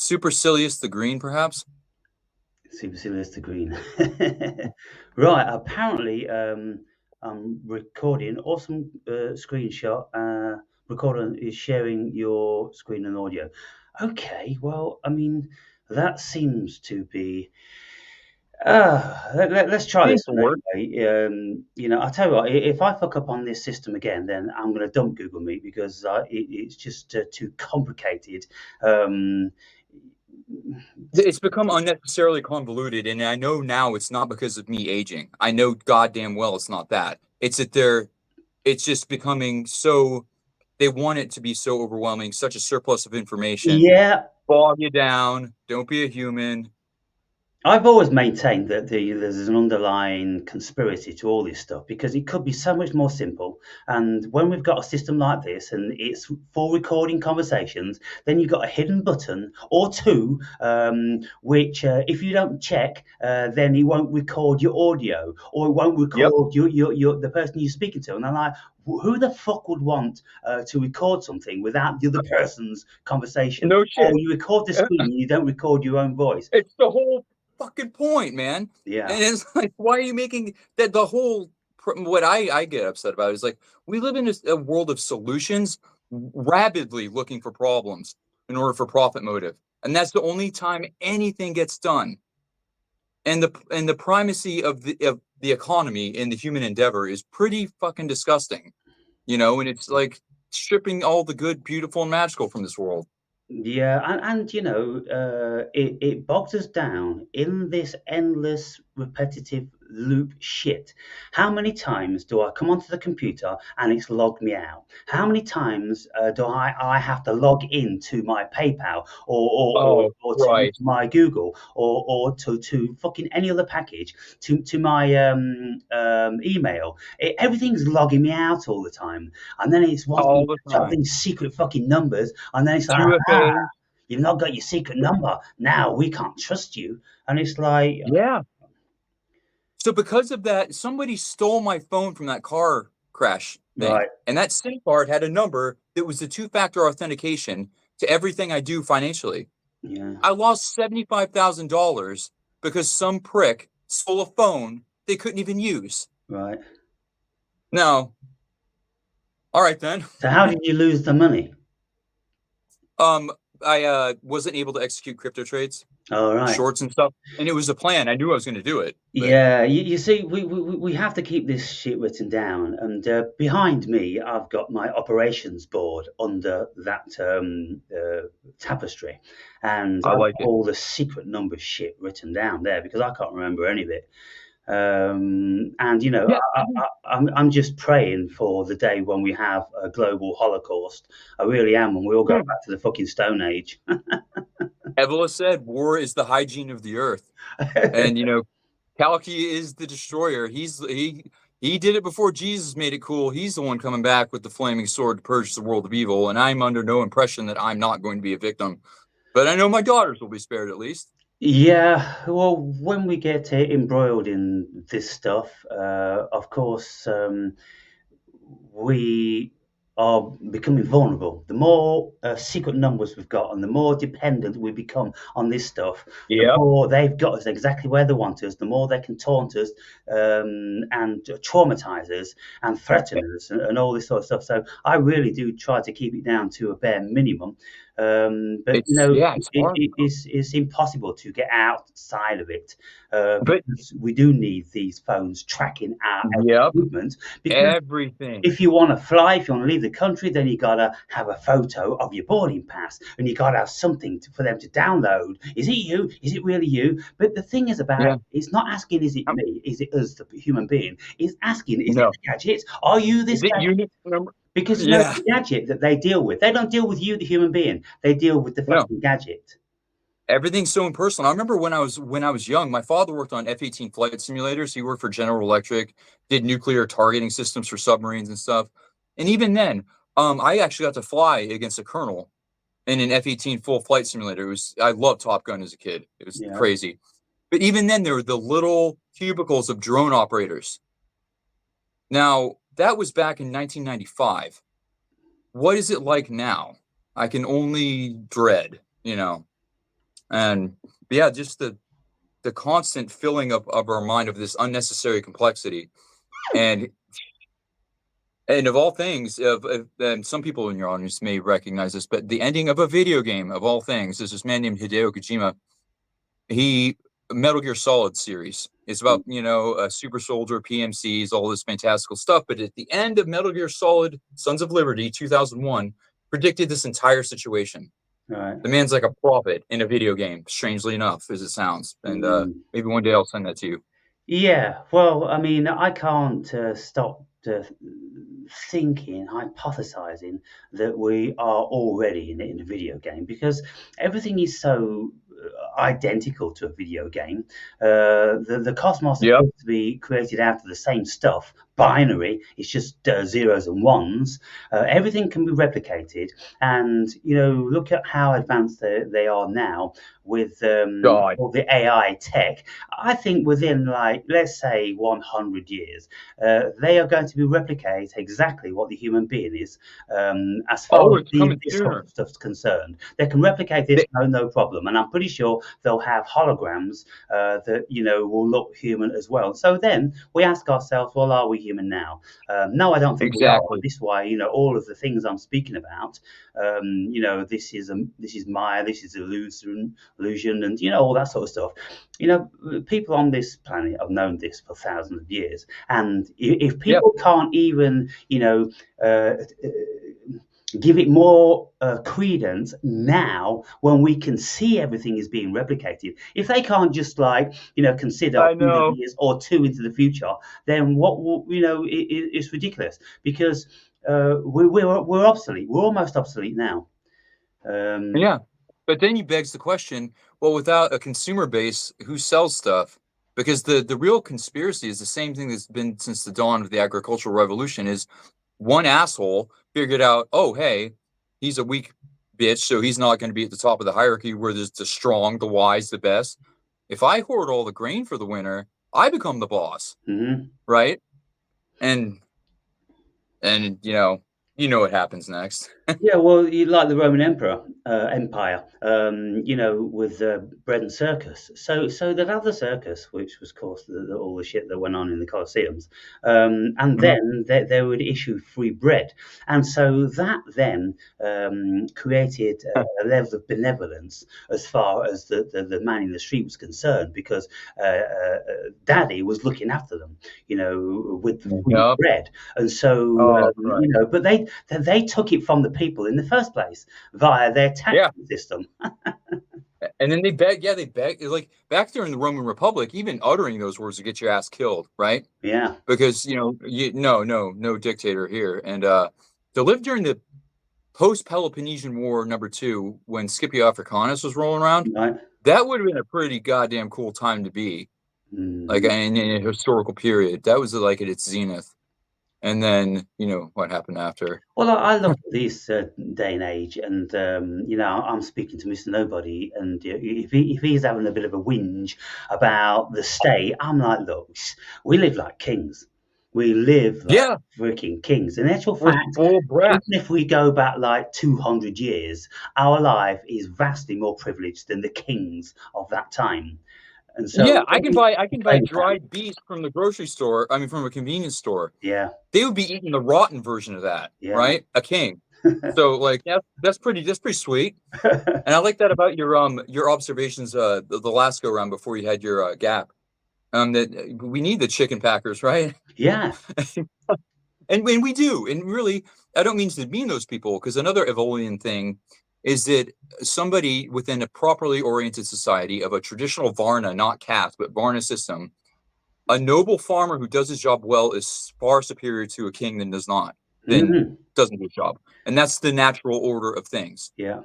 Supercilious the Green, perhaps? Supercilious the Green. Right, apparently, I'm recording awesome screenshot. Recorder is sharing your screen and audio. Okay, well, I mean, that seems to be. Let's try Seems this to one work. anyway. I'll tell you what, if I fuck up on this system again, then I'm going to dump Google Meet because it's just too complicated. Um, It's become unnecessarily convoluted, and I know now it's not because of me aging. I know goddamn well it's not that. It's that it's just becoming so, they want it to be so overwhelming, such a surplus of information. yeah, Bog you down, don't be a human. I've always maintained that there's an underlying conspiracy to all this stuff because it could be so much more simple. And when we've got a system like this and it's for recording conversations, then you've got a hidden button or two, which if you don't check, then it won't record your audio or it won't Yep. record your the person you're speaking to. And I'm like, who the fuck would want to record something without the other person's conversation? No Or shit. you record the screen and you don't record your own voice. It's the whole fucking point, man. Yeah. And it's like, why are you making that the whole? What I get upset about is like we live in a world of solutions, rabidly looking for problems in order for profit motive, and that's the only time anything gets done. And the primacy of the economy and the human endeavor is pretty fucking disgusting, And it's like stripping all the good, beautiful, and magical from this world. Yeah, and it bogs us down in this endless, repetitive loop shit. How many times do I come onto the computer and it's logged me out? How many times do I have to log in to my PayPal Oh, or to Christ. my Google or to fucking any other package to my email? Everything's logging me out all the time, and then it's wants me All the to have time. these secret fucking numbers. And then it's like, 2FA. you've not got your secret number. Now we can't trust you. And it's like, Yeah. So because of that, somebody stole my phone from that car crash thing. right, And that SIM card had a number that was the two-factor authentication to everything I do financially. yeah, I lost $75,000 because some prick stole a phone they couldn't even use. right. Now, all right then. So how did you lose the money? Um, I wasn't able to execute crypto trades, All right. shorts and stuff, and it was a plan. I knew I was going to do it, but Yeah, you see, we have to keep this shit written down. And behind me, I've got my operations board under that tapestry. And I I've like got it. all the secret number shit written down there because I can't remember any of it. And Yeah, I'm just praying for the day when we have a global Holocaust. I really am, and we all go yeah. back to the fucking Stone Age. Evola said, "War is the hygiene of the earth," and Kalki is the destroyer. He did it before Jesus made it cool. He's the one coming back with the flaming sword to purge the world of evil, and I'm under no impression that I'm not going to be a victim. But I know my daughters will be spared at least. Yeah, well, when we get embroiled in this stuff, of course, we are becoming vulnerable. The more secret numbers we've got and the more dependent we become on this stuff, the Yep. more they've got us exactly where they want us, the more they can taunt us and traumatize us and threaten us and all this sort of stuff. So I really do try to keep it down to a bare minimum. But It's hard. it's impossible to get outside of it But because we do need these phones tracking our every yep, movement. Because everything. if you want to fly, if you want to leave the country, then you gotta have a photo of your boarding pass, and you gotta have something for them to download. Is it you? Is it really you? But the thing is about Yeah. it, it's not asking, is it Um, me? Is it us, the human being? It's asking, is it no. the gadget? Are you Is this it gadget? unit number? Because Yeah. the gadget that they deal with, they don't deal with you, the human being. They deal with the No. fucking gadget. Everything's so impersonal. I remember when I was young, my father worked on F-18 flight simulators. He worked for General Electric, did nuclear targeting systems for submarines and stuff. And even then, I actually got to fly against a colonel in an F-18 full flight simulator. I loved Top Gun as a kid. It was Yeah. crazy. But even then, there were the little cubicles of drone operators. Now, that was back in 1995. What is it like now? I can only dread. And yeah, just the constant filling of our mind of this unnecessary complexity. And of all things, and some people in your audience may recognize this, but the ending of a video game of all things is this man named Hideo Kojima. He Metal Gear Solid series. It's about, a super soldier, PMCs, all this fantastical stuff. But at the end of Metal Gear Solid, Sons of Liberty, 2001, predicted this entire situation. Right. The man's like a prophet in a video game, strangely enough, as it sounds. And Mm. maybe one day I'll send that to you. Yeah, well, I mean, I can't stop thinking, hypothesizing that we are already in a video game because everything is so identical to a video game. The cosmos Yep. appears to be created out of the same stuff, binary. It's just zeros and ones. Everything can be replicated, and look at how advanced they are now with God. all the AI tech. I think within, like, let's say 100 years, they are going to be replicate exactly what the human being is, as far Oh, as it's coming this sort sooner. of stuff's concerned. They can replicate this, no problem, and I'm pretty sure they'll have holograms that will look human as well. So then we ask ourselves, well, are we human now? No, I don't think we are. Exactly. This is why all of the things I'm speaking about. This is Maya, this is illusion, and all that sort of stuff. People on this planet have known this for thousands of years, and if Yeah, people can't even give it more credence now when we can see everything is being replicated, if they can't just consider I 100 know. years or two into the future, then what will it's ridiculous because we're obsolete. We're almost obsolete now. um, Yeah. But then you begs the question, well, without a consumer base, who sells stuff? Because the real conspiracy is the same thing that's been since the dawn of the agricultural revolution is one asshole figured out, oh, hey, he's a weak bitch, so he's not going to be at the top of the hierarchy where there's the strong, the wise, the best. If I hoard all the grain for the winter, I become the boss, mhm. right? And and what happens next. Yeah, well, you like the Roman Empire, with bread and circus. So they'd have the circus, which was, of course, all the shit that went on in the Colosseums, and Mhm. then they would issue free bread, and so that then created a level of benevolence as far as the man in the street was concerned, because Daddy was looking after them, with the free Yep. bread, and so Oh, Christ. but they took it from the people in the first place via their tax Yeah. system. And then they beg, like back during the Roman Republic, even uttering those words to get your ass killed, right? Yeah, Because no dictator here. And to live during the post-Peloponnesian War #2, when Scipio Africanus was rolling around, right. that would have been a pretty goddamn cool time to be, like Mhm. in a historical period. That was like at its zenith. And then what happened after. Well, I look at this day and age, and I'm speaking to Mr. Nobody, and if he's having a bit of a whinge about the state, I'm like, look, we live like kings. We live like Yeah, freaking kings. In actual we're fact, spoiled even brats. if we go back like 200 years, our life is vastly more privileged than the kings of that time. And so Yeah, I when can we buy I can buy play that, dried beef from the grocery store. I mean, from a convenience store. yeah, They would be eating the rotten version of that, yeah. right? A king. So like that's pretty sweet. And I like that about your observations the last go around before you had your gap. That we need the chicken packers, right? Yeah. And we do. And really, I don't mean to demean those people, because another Evolian thing is that somebody within a properly oriented society of a traditional Varna, not caste, but Varna system, a noble farmer who does his job well is far superior to a king that does not, than Mhm. doesn't do his job. And that's the natural order of things. Yeah.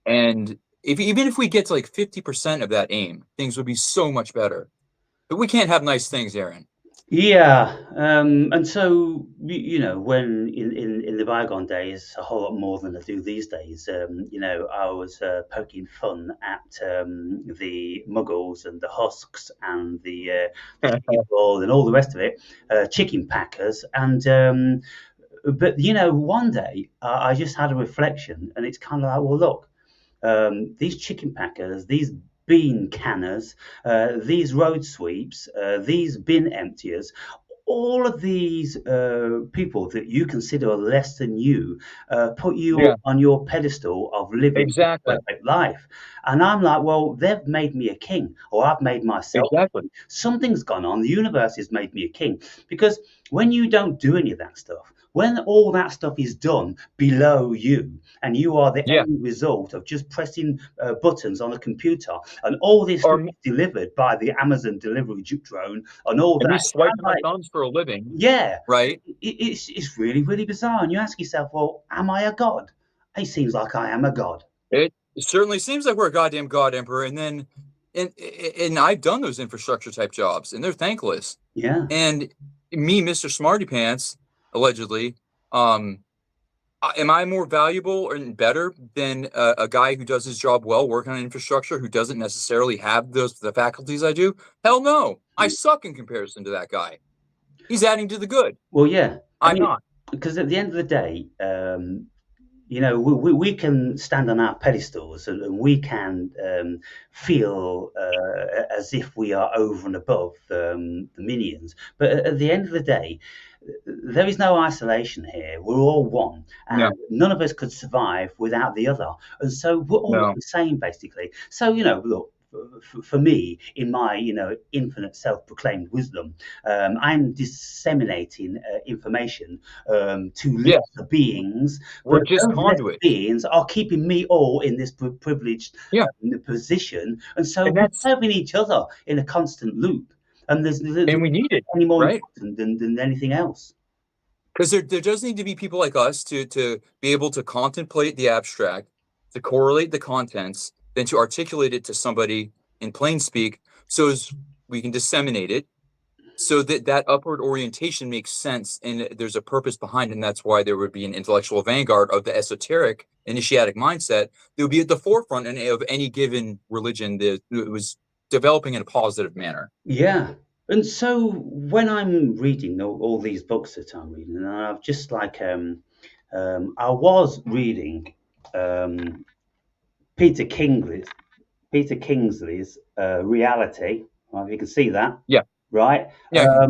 And even if we get to like 50% of that aim, things would be so much better. But we can't have nice things, Aaron. Yeah, and so when in the bygone days, a whole lot more than I do these days. I was poking fun at the Muggles and the Husks and the people and all the rest of it, chicken packers, and but one day I just had a reflection, and it's kind of like, well, look. these chicken packers, these bean canners, these road sweeps, these bin emptiers, all of these people that you consider less than you put you Yeah, on your pedestal of living a exactly. perfect life. And I'm like, well, they've made me a king, or I've made myself a Exactly. king. Something's gone on. The universe has made me a king. Because when you don't do any of that stuff, when all that stuff is done below you, and you are the Yeah. end result of just pressing buttons on a computer, and all this stuff Or is delivered by the Amazon delivery drone, and all and that, me I'm swiping my like, thumbs for a living, yeah, right? it's really, really bizarre. And you ask yourself, well, am I a god? It seems like I am a god. It certainly seems like we're a goddamn god emperor. And then, and I've done those infrastructure type jobs, and they're thankless. Yeah. And me, Mr. Smarty Pants, allegedly, um, am I more valuable and better than a guy who does his job well, working on infrastructure, who doesn't necessarily have the faculties I do? Hell no, I suck in comparison to that guy. He's adding to the good. Well, yeah. I I'm mean, not. because at the end of the day, we can stand on our pedestals, and we can feel as if we are over and above the minions. But at the end of the day, there is no isolation here. We're all one, and No, none of us could survive without the other. And so we're all no. the same, basically. So, look. For me, in my infinite self-proclaimed wisdom, I'm disseminating information to Yes, lesser beings, we're but just those lesser conduits. beings are keeping me all in this privileged Yeah, position, and so and we're that's serving each other in a constant loop. And there's and we need it, any more right? important than anything else. Because there does need to be people like us to be able to contemplate the abstract, to correlate the contents, then to articulate it to somebody in plain speak, so as we can disseminate it, so that that upward orientation makes sense and there's a purpose behind it. And that's why there would be an intellectual vanguard of the esoteric initiatic mindset that would be at the forefront of any given religion that was developing in a positive manner. Yeah. And so when I'm reading all these books that I'm reading, and I've just like I was reading um, Peter Kingsley's Reality. Well, if you can see that, Yeah, right? yeah.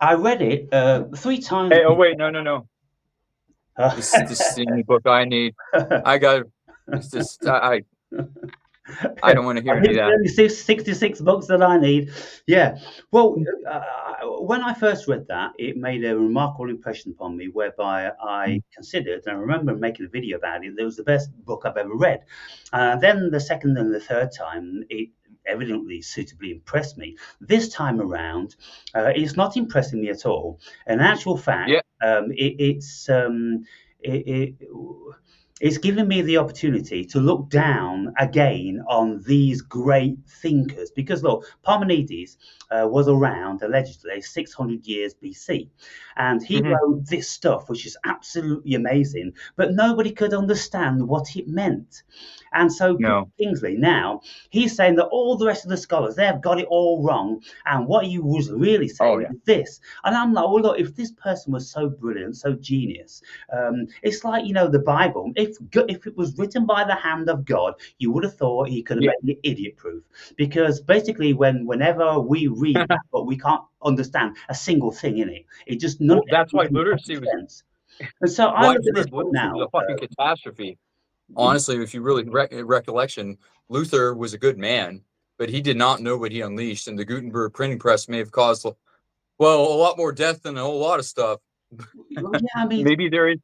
I read it three times Hey, oh wait, before. no, no, no. This is the only book I need. I got it's just I don't want to hear I've any hit of that. 66 books that I need. Yeah. Well, when I first read that, it made a remarkable impression upon me, whereby I considered, and I remember making a video about it, it was the best book I've ever read. Then the second and the third time, it evidently suitably impressed me. This time around, it's not impressing me at all. In actual fact, Yeah. it, it's given me the opportunity to look down again on these great thinkers. Because look, Parmenides was around allegedly 600 years BC, and he Hmm. wrote this stuff which is absolutely amazing, but nobody could understand what it meant. And so No. Kingsley now, he's saying that all the rest of the scholars, they have got it all wrong, and what he was really Oh saying yeah. is this. And I'm like, well, look, if this person was so brilliant, so genius, it's like the Bible. If it was written by the hand of God, you would have thought he could have Yeah. made it idiot proof. Because basically, whenever we read that, but we can't understand a single thing in it. It just none of Well, that's it why makes any literacy was sense. And so I look at this widespread book literacy was a now. fucking catastrophe. Honestly, if you really recollection, Luther was a good man, but he did not know what he unleashed, and the Gutenberg printing press may have caused well a lot more death than a whole lot of stuff. Well, yeah, I mean, Maybe there is.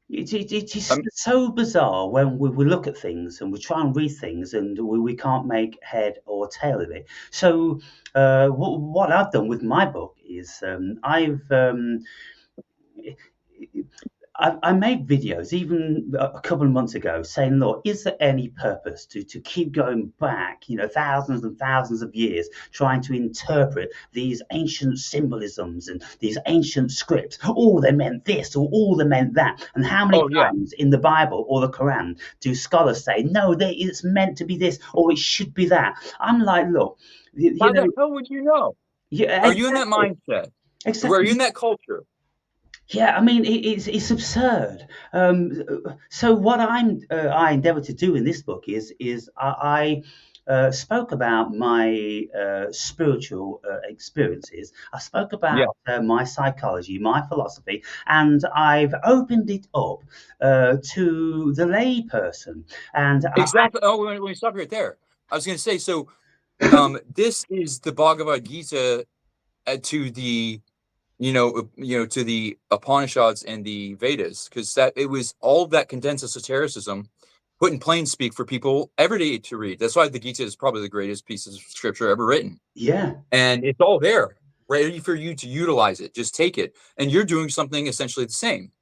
it is Um, so bizarre when we look at things and we try and read things and we can't make head or tail of it. So what I've done with my book is I made videos even a couple of months ago saying, look, is there any purpose to keep going back, thousands and thousands of years trying to interpret these ancient symbolisms and these ancient scripts? Oh, they meant this or oh, they meant that. And how many oh yeah. times in the Bible or the Quran do scholars say, no, it's meant to be this or it should be that? I'm like, look, How the hell would you know? yeah, Are you in that exactly. mindset? Are you Exactly. in that culture? Yeah, I mean, it's absurd. So what I endeavour to do in this book is I spoke about my spiritual experiences. I spoke about Yeah, my psychology, my philosophy, and I've opened it up to the lay person. And exactly. Oh, when we stop right there, I was going to say, so this is the Bhagavad Gita to the to the Upanishads and the Vedas, because that it was all of that condensed esotericism put in plain speak for people every day to read. That's why the Gita is probably the greatest piece of scripture ever written, yeah, and it's all there, ready for you to utilize it. Just take it, and you're doing something essentially the same.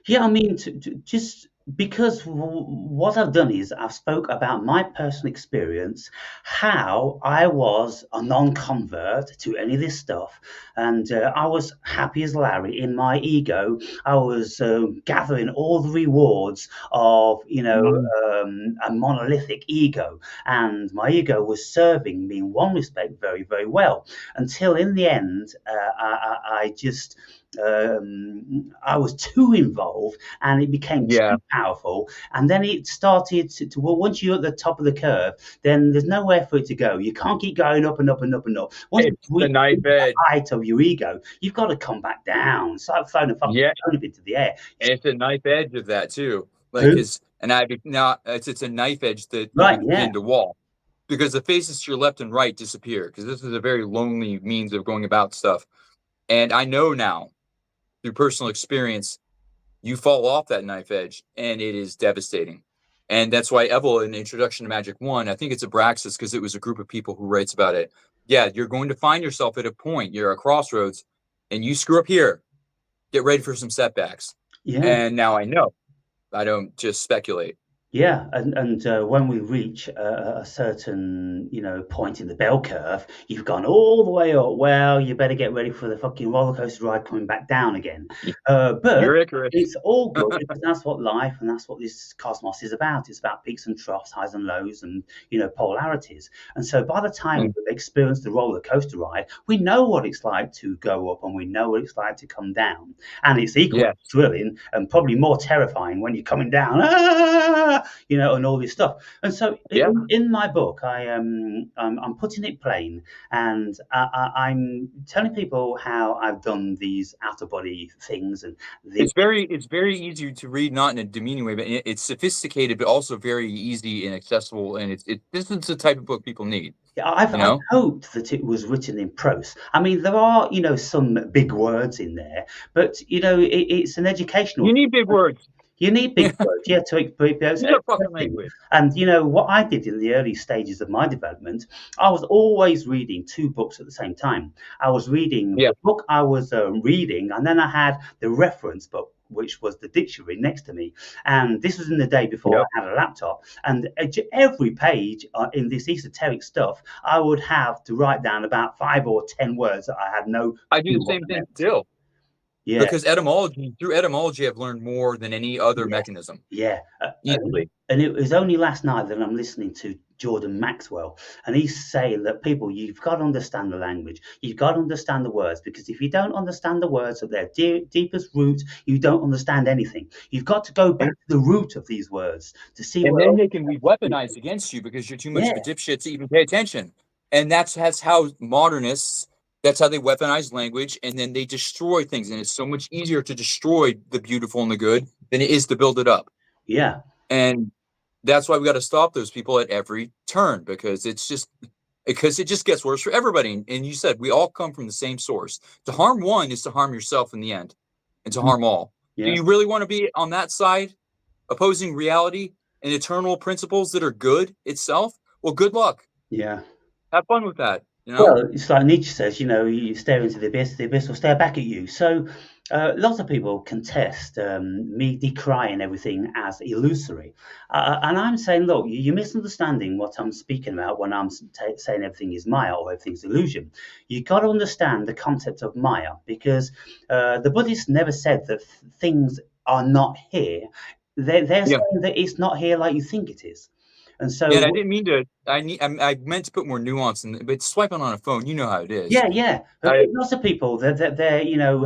yeah, I mean, just because what I've done is I've spoke about my personal experience, how I was a non-convert to any of this stuff, and I was happy as Larry in my ego. I was gathering all the rewards of, Mhm. a monolithic ego, and my ego was serving me in one respect very, very well, until in the end, I just I was too involved and it became Yeah, too powerful. And then it started well, once you're at the top of the curve, then there's nowhere for it to go. You can't keep going up and up and up and up. Once it's you the reach knife the edge. height of your ego, you've got to come back down. It's like throwing a fucking Yeah, stone up into the air. and it's a knife edge of that too. Like, Who? cause and I now it's a knife edge that you Right, yeah, begin to walk, because the faces to your left and right disappear, because this is a very lonely means of going about stuff. And I know now through personal experience, you fall off that knife edge and it is devastating. And that's why Evel in Introduction to Magic 1, I think it's Abraxas because it was a group of people who writes about it. Yeah, you're going to find yourself at a point, you're at a crossroads, and you screw up here, get ready for some setbacks. yeah. And now I know. I don't just speculate. Yeah, and when we reach a certain, point in the bell curve, you've gone all the way up. Well, you better get ready for the fucking roller coaster ride coming back down again. But You're Icarus. it's all good because that's what life and that's what this cosmos is about. It's about peaks and troughs, highs and lows, and polarities. And so by the time Mm, we've experienced the roller coaster ride, we know what it's like to go up and we know what it's like to come down, and it's equally yes. thrilling and probably more terrifying when you're coming down. Ah! And all this stuff. And so Yeah. in my book, I'm putting it plain, and I'm telling people how I've done these out of body things, and the It's very easy to read, not in a demeaning way, but it's sophisticated, but also very easy and accessible. And this is the type of book people need. I've You I've know, hoped that it was written in prose. I mean, there are some big words in there, but it's an educational. you need big words. You need big words, yeah, to Use our express fucking things. language. And what I did in the early stages of my development, I was always reading two books at the same time. I was reading Yeah. the book I was reading, and then I had the reference book, which was the dictionary next to me. And this was in the day before Yep. I had a laptop. And every page in this esoteric stuff, I would have to write down about 5 or 10 words that I had no I do clue the what same they thing meant. still, Yeah, because through etymology, I've learned more than any other yeah. mechanism Yeah, easily. and it was only last night that I'm listening to Jordan Maxwell, and he's saying that people, you've got to understand the language, you've got to understand the words, because if you don't understand the words at their deepest root, you don't understand anything. You've got to go back And to the root of these words to see and what. then they can be weaponized against you because you're too much Yeah, of a dipshit to even pay attention. And that's how modernists. That's how they weaponize language, and then they destroy things. And it's so much easier to destroy the beautiful and the good than it is to build it up. yeah, And that's why we got to stop those people at every turn, because it just gets worse for everybody. And you said we all come from the same source. To harm one is to harm yourself in the end, and to mhm, harm all. Do yeah, you really want to be on that side, opposing reality and eternal principles that are good itself? Well, good luck. yeah. Have fun with that. You know? Well, it's like Nietzsche says, you stare into the abyss will stare back at you. So, lots of people contest me decrying everything as illusory. And I'm saying, look, you're misunderstanding what I'm speaking about when I'm saying everything is Maya or everything's illusion. You've got to understand the concept of Maya, because the Buddhists never said that things are not here. They're Yeah. saying that it's not here like you think it is. And Yeah, and I so, didn't mean to. I meant to put more nuance in, but swiping on a phone, you know how it is. yeah, yeah. But I lots of people, they're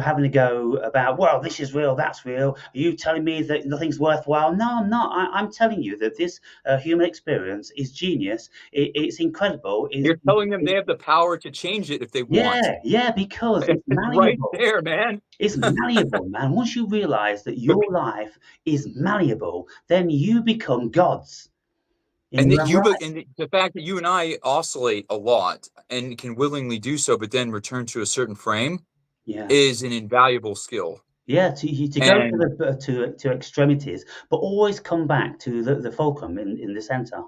having a go about, well, this is real, that's real. Are you telling me that nothing's worthwhile? No, I'm not. I'm telling you that this human experience is genius. It's incredible. You're telling them they have the power to change it if they want. Yeah, yeah, because it's It's right malleable. there, man. It's malleable, man. Once you realize that But your life is malleable, then you become gods in and your that own you, right. and the fact that you and I oscillate a lot and can willingly do so, but then return to a certain frame Yeah. is an invaluable skill. Yeah, to go to And to extremities, but always come back to the fulcrum in the center.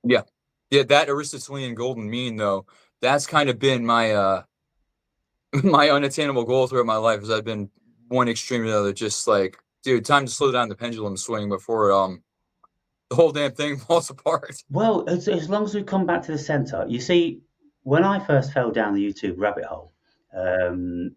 yeah, yeah, that Aristotelian golden mean though, that's kind of been my my unattainable goal throughout my life. Is I've been one extreme to the other, just like, dude, time to slow down the pendulum swing before the whole damn thing falls apart. Well, as long as we come back to the center, you see, when I first fell down the YouTube rabbit hole, um,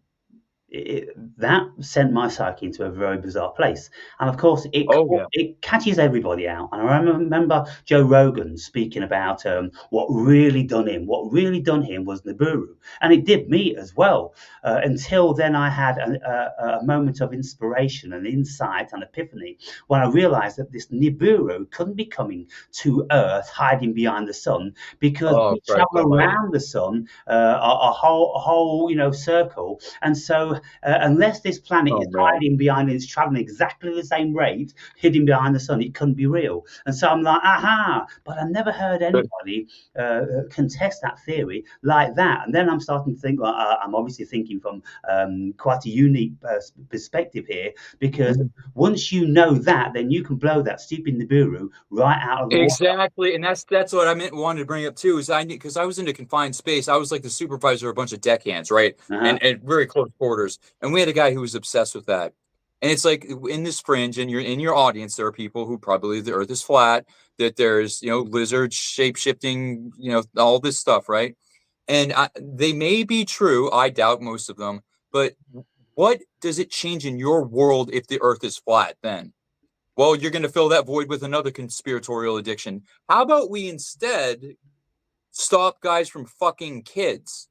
that sent my psyche into a very bizarre place. And of course, Oh yeah. it catches everybody out. And I remember Joe Rogan speaking about what really done him. What really done him was Nibiru, and it did me as well. Until then, I had a moment of inspiration and insight and epiphany when I realized that this Nibiru couldn't be coming to Earth hiding behind the sun, because Oh we Christ travel Almighty. around the sun a whole circle, and so unless this planet Oh is man. hiding behind and it's traveling exactly the same rate, hidden behind the sun, it couldn't be real. And so I'm like, aha! But I've never heard But, anybody contest that theory like that. And then I'm starting to think, well, I'm obviously thinking from quite a unique perspective here, because once you know that, then you can blow that stupid Nibiru right out of the water. exactly, and that's what I meant wanted to bring up too. Is I because I was in a confined space. I was like the supervisor of a bunch of deckhands, right, Uh-huh. and very close quarters. And we had a guy who was obsessed with that. And it's like in this fringe, and you're in your audience, there are people who probably believe the Earth is flat, that there's lizards shape shifting, all this stuff, right? And they may be true. I doubt most of them. But what does it change in your world if the Earth is flat? Then, well, you're going to fill that void with another conspiratorial addiction. How about we instead stop guys from fucking kids?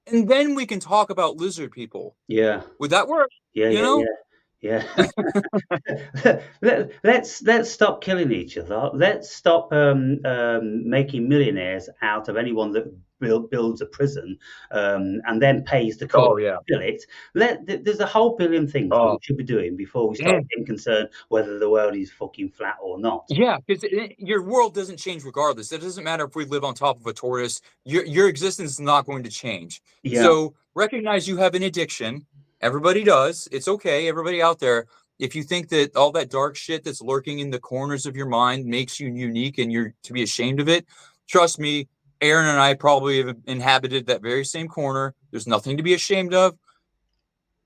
And then we can talk about lizard people. Yeah. Would that work? Yeah, You yeah, know? yeah. Yeah. Let's stop killing each other. Let's stop making millionaires out of anyone that builds a prison and then pays the court Oh, yeah. to fill it. There's a whole billion things that we Oh, should be doing before we start man. getting concerned whether the world is fucking flat or not. Yeah, because your world doesn't change regardless. It doesn't matter if we live on top of a tortoise. Your existence is not going to change. Yeah, So recognize you have an addiction. Everybody does. It's okay. Everybody out there. If you think that all that dark shit that's lurking in the corners of your mind makes you unique and you're to be ashamed of it, trust me, Aaron and I probably have inhabited that very same corner. There's nothing to be ashamed of.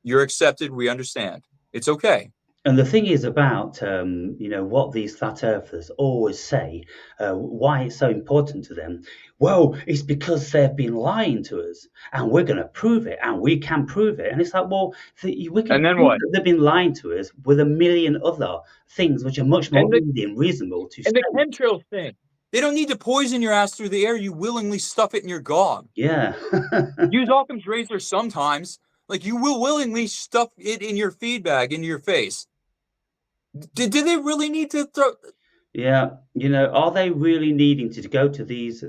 You're accepted. We understand. It's okay. and the thing is about what these flat earthers always say, why it's so important to them. Well, it's because they've been lying to us, and we're going to prove it, and we can prove it. And it's like, well, we can And then prove what? that they've been lying to us with a million other things which are much more And the easy and reasonable to And the say. chemtrails thing. They don't need to poison your ass through the air. You willingly stuff it in your gob. Yeah, Use Occam's razor sometimes. Like you will willingly stuff it in your feed bag into your face. Did they really need to throw? yeah. Are they really needing to go to these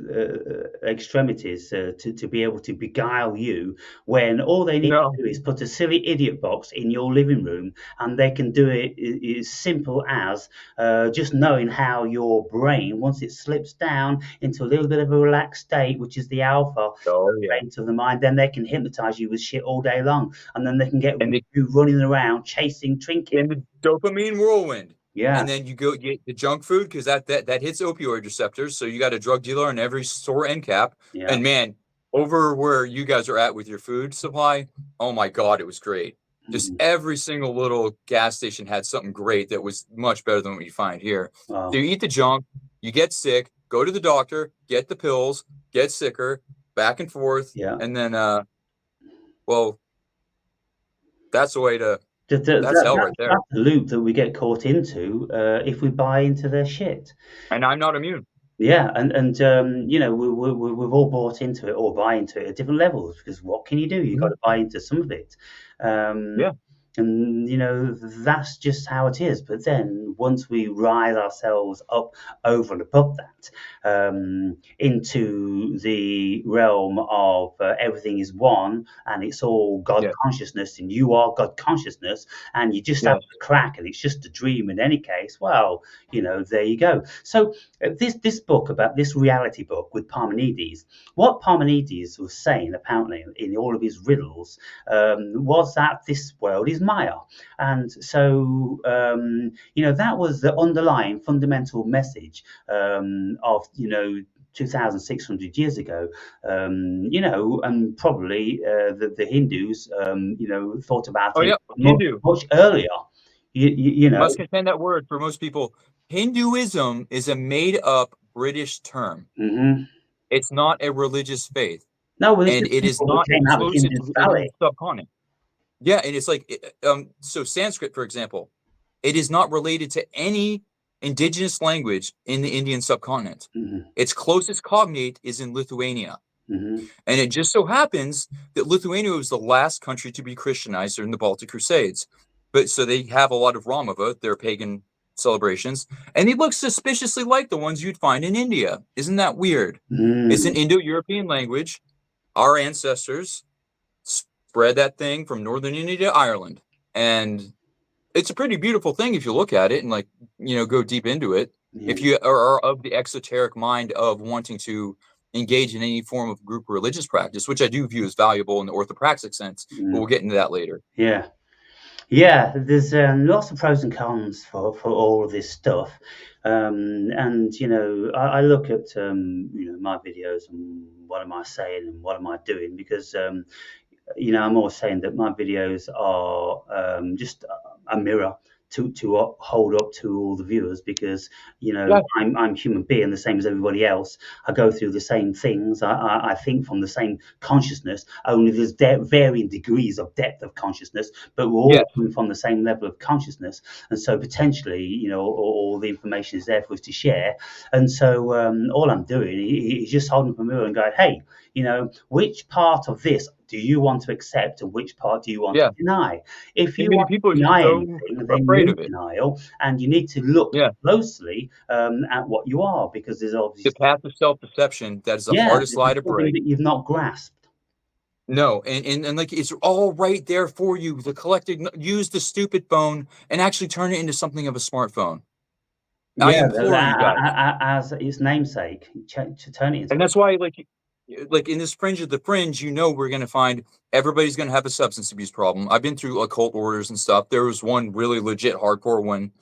extremities to be able to beguile you, when all they need No. to do is put a silly idiot box in your living room, and they can do it as simple as just knowing how your brain, once it slips down into a little bit of a relaxed state, which is the alpha Oh yeah. state of the mind, then they can hypnotize you with shit all day long, and then they can get And the you running around chasing trinkets. in the dopamine whirlwind. Yeah, And then you go get the junk food because that hits opioid receptors. So you got a drug dealer in every store end cap. yeah. And man, over where you guys are at with your food supply, oh my God, it was great. Just Mhm. every single little gas station had something great that was much better than what you find here. So Wow. you eat the junk, you get sick, go to the doctor, get the pills, get sicker, back and forth, Yeah. and then well, that's the way to That's hell right there. That's the loop that we get caught into if we buy into their shit. And I'm not immune. Yeah, and you know, we've all bought into it or buy into it at different levels because what can you do? You've got to buy into some of it. Um, Yeah. and you know, that's just how it is. But then once we rise ourselves up over and above that, into the realm of everything is one and it's all God Yeah. consciousness and you are God consciousness and you just have Yes. to crack and it's just a dream in any case, well, you know, there you go. So this book about this reality book with Parmenides, what Parmenides was saying apparently in all of his riddles was that this world is Maya, and so you know that was the underlying fundamental message of 2,600 years ago, you know, and probably the Hindus, you know, thought about Oh it yeah. much, Hindu. much earlier. You know, Must contend that word for most people. Hinduism is a made up British term. hmm It's not a religious faith. no, well, it's And just it is people that not came out of exclusive Indus to the Valley. Indian subcontinent. Yeah, and it's like so Sanskrit, for example, it is not related to any indigenous language in the Indian subcontinent. hmm Its closest cognate is in Lithuania. hmm And it just so happens that Lithuania was the last country to be Christianized during the Baltic Crusades. But so they have a lot of Ramava, their pagan celebrations, and they look suspiciously like the ones you'd find in India. Isn't that weird? It's an Mm. Indo-European language. Our ancestors spread that thing from northern India to Ireland. And it's a pretty beautiful thing if you look at it and like, go deep into it. Yeah. If you are of the exoteric mind of wanting to engage in any form of group religious practice, which I do view as valuable in the orthopraxic sense, but Mm. we'll get into that later. Yeah. Yeah, there's lots of pros and cons for all of this stuff. And you know, I look at you know my videos and what am I saying and what am I doing because you know, I'm always saying that my videos are just a mirror to hold up to all the viewers because you know Yeah, I'm human being the same as everybody else. I go through the same things. I think from the same consciousness. Only there's varying degrees of depth of consciousness, but we're yeah, all coming from the same level of consciousness, and so potentially, you know, all the information is there for us to share. And so all I'm doing is just holding up a mirror and going, hey, you know, which part of this do you want to accept and which part do you want to yeah. deny? If And you many want people are to just deny so anything, then you're afraid in of it. denial and you need to look Yeah. closely at what you are because there's The obviously, path of self-deception, that is the yeah, hardest lie there's to something break. that you've not grasped. No, and like it's all right there for you. The collective use the stupid phone and actually turn it into something of a smartphone. I Yeah, implore you guys. as its namesake, to turn it into And a. that's why, like in this fringe of the fringe, we're gonna find everybody's gonna have a substance abuse problem. I've been through occult orders and stuff. There was one really legit hardcore one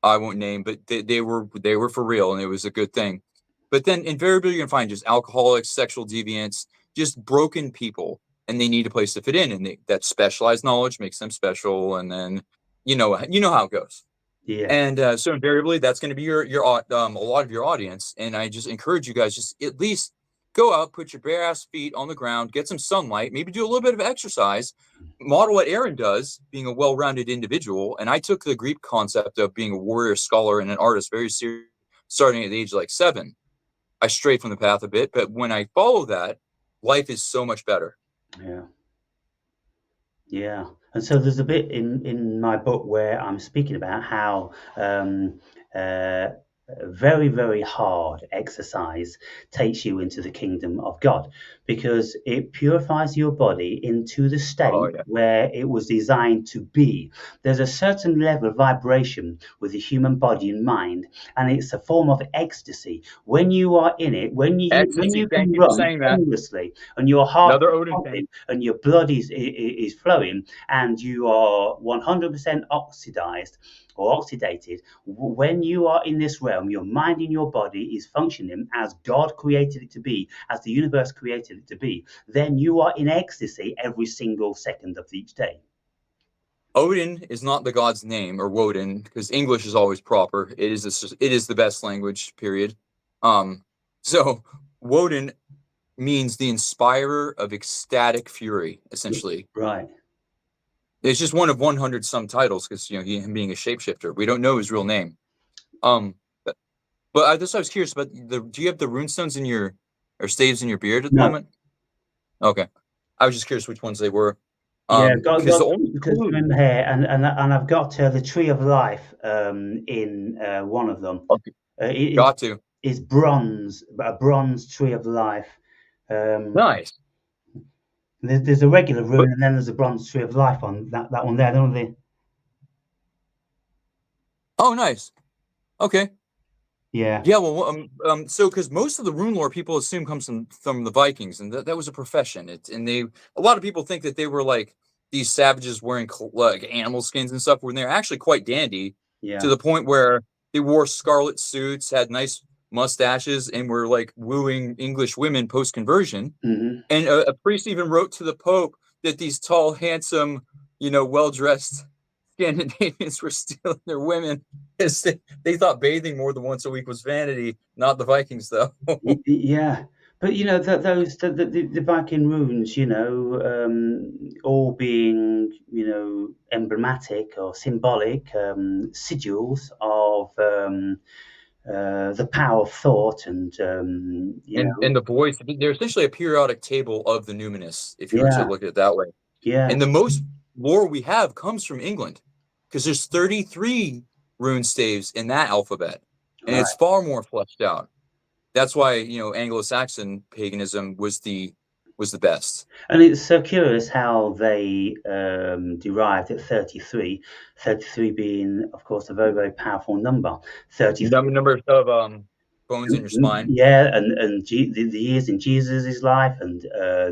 I won't name, but they were for real, and it was a good thing. But then invariably you're gonna find just alcoholics, sexual deviants, just broken people, and they need a place to fit in, and that specialized knowledge makes them special. And then you know how it goes. Yeah, And so invariably, that's going to be a lot of your audience. And I just encourage you guys just at least go out, put your bare ass feet on the ground, get some sunlight, maybe do a little bit of exercise, model what Aaron does, being a well-rounded individual. And I took the Greek concept of being a warrior, scholar, and an artist very seriously, starting at the age of like 7. I strayed from the path a bit, but when I follow that, life is so much better. yeah. Yeah, and so there's a bit in my book where I'm speaking about how uh, very, very hard exercise takes you into the kingdom of God because it purifies your body into the Oh state yeah, where it was designed to be. There's a certain level of vibration with the human body and mind, and it's a form of ecstasy. When you are in it, when ecstasy. you Thank can you for run saying that. endlessly and your heart Another is Odin thing. pumping and your blood is flowing and you are 100% oxidized or oxidated, when you are in this realm, your mind and your body is functioning as God created it to be, as the universe created it to be, then you are in ecstasy every single second of each day. Odin is not the god's name, or Woden, because English is always proper. It is the best language, period. Um, so Woden means the inspirer of ecstatic fury, essentially. Right. It's just one of 100 some titles because him being a shapeshifter. We don't know his real name. Um, but I just I was curious about do you have the runestones in your or staves in your beard at the No, moment? Okay, I was just curious which ones they were. yeah, Because the only because clue. in here, and I've got the tree of life in one of them. Okay, It got to. is bronze, a bronze tree of life. Um, Nice. there's a regular But rune, and then there's a bronze tree of life on that one there, don't they? oh, nice. Okay. Yeah, Yeah, well, so because most of the rune lore people assume comes from the Vikings, and that was a profession. A lot of people think that they were like these savages wearing like animal skins and stuff, when they're actually quite dandy to yeah. the point where they wore scarlet suits, had nice mustaches, and were like wooing English women post conversion. Hmm. And a priest even wrote to the Pope that these tall, handsome, well dressed Scandinavians were stealing their women because they thought bathing more than once a week was vanity, not the Vikings, though. Yeah, but that those the Viking runes, all being emblematic or symbolic sigils of the power of thought, and And the voice, they're essentially a periodic table of the numinous, if you were to yeah, look at it that way. yeah, And the most lore we have comes from England because there's 33 rune staves in that alphabet, and it's right. far more fleshed out. That's why Anglo-Saxon paganism was the best. And it's so curious how they derived at 33, 33 being, of course, a very, very powerful number. 33, Number of bones in your spine, yeah, and the years in Jesus' life, and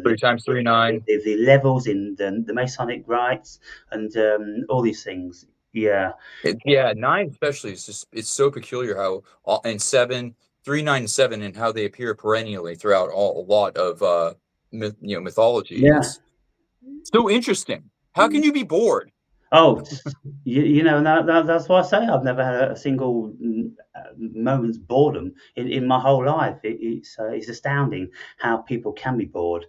3 times 3, 9. the levels in the Masonic rites, and all these things. Yeah, Yeah, 9 especially is just it's so peculiar how and 7, 3, 9, and 7 and how they appear perennially throughout a lot of mythology. yeah. It's so interesting. How can you be bored? Oh, that's why I say I've never had a single moment's boredom in my whole life. It's astounding how people can be bored.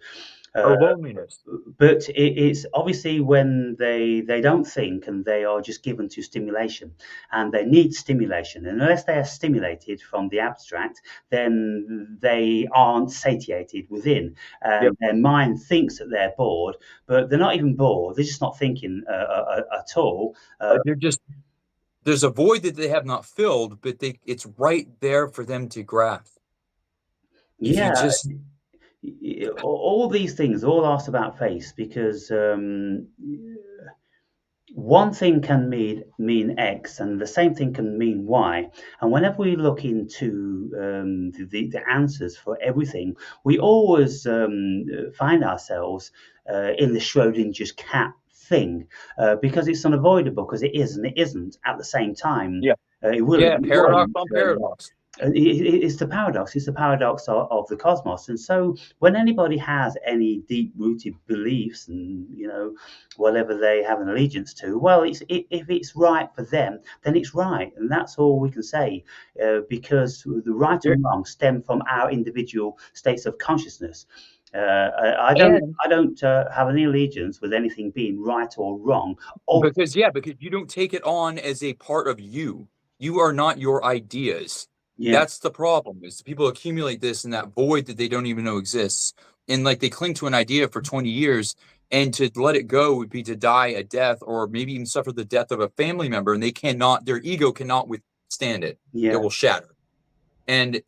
Uh, Or loneliness? but it's obviously when they don't think, and they are just given to stimulation, and they need stimulation, and unless they are stimulated from the abstract, then they aren't satiated within, Yep. and their mind thinks that they're bored, but they're not even bored, they're just not thinking at all. They're just there's a void that they have not filled, but it's right there for them to grasp. If you Yeah, just all these things all asked about face, because one thing can mean X, and the same thing can mean Y. And whenever we look into the answers for everything, we always find ourselves in the Schrodinger's cat thing, because it's unavoidable, because it is and it isn't at the same time. yeah, It will yeah, and it paradox won't. on paradox. It's the paradox. It's the paradox of the cosmos. And so, when anybody has any deep-rooted beliefs, and whatever they have an allegiance to, well, if it's right for them, then it's right, and that's all we can say. Because the right There- and wrong stem from our individual states of consciousness. I don't. And I don't have any allegiance with anything being right or wrong. because you don't take it on as a part of you. You are not your ideas. Yeah, That's the problem. Is people accumulate this in that void that they don't even know exists, and like they cling to an idea for 20 years, and to let it go would be to die a death, or maybe even suffer the death of a family member, and their ego cannot withstand it. It yeah. will shatter. And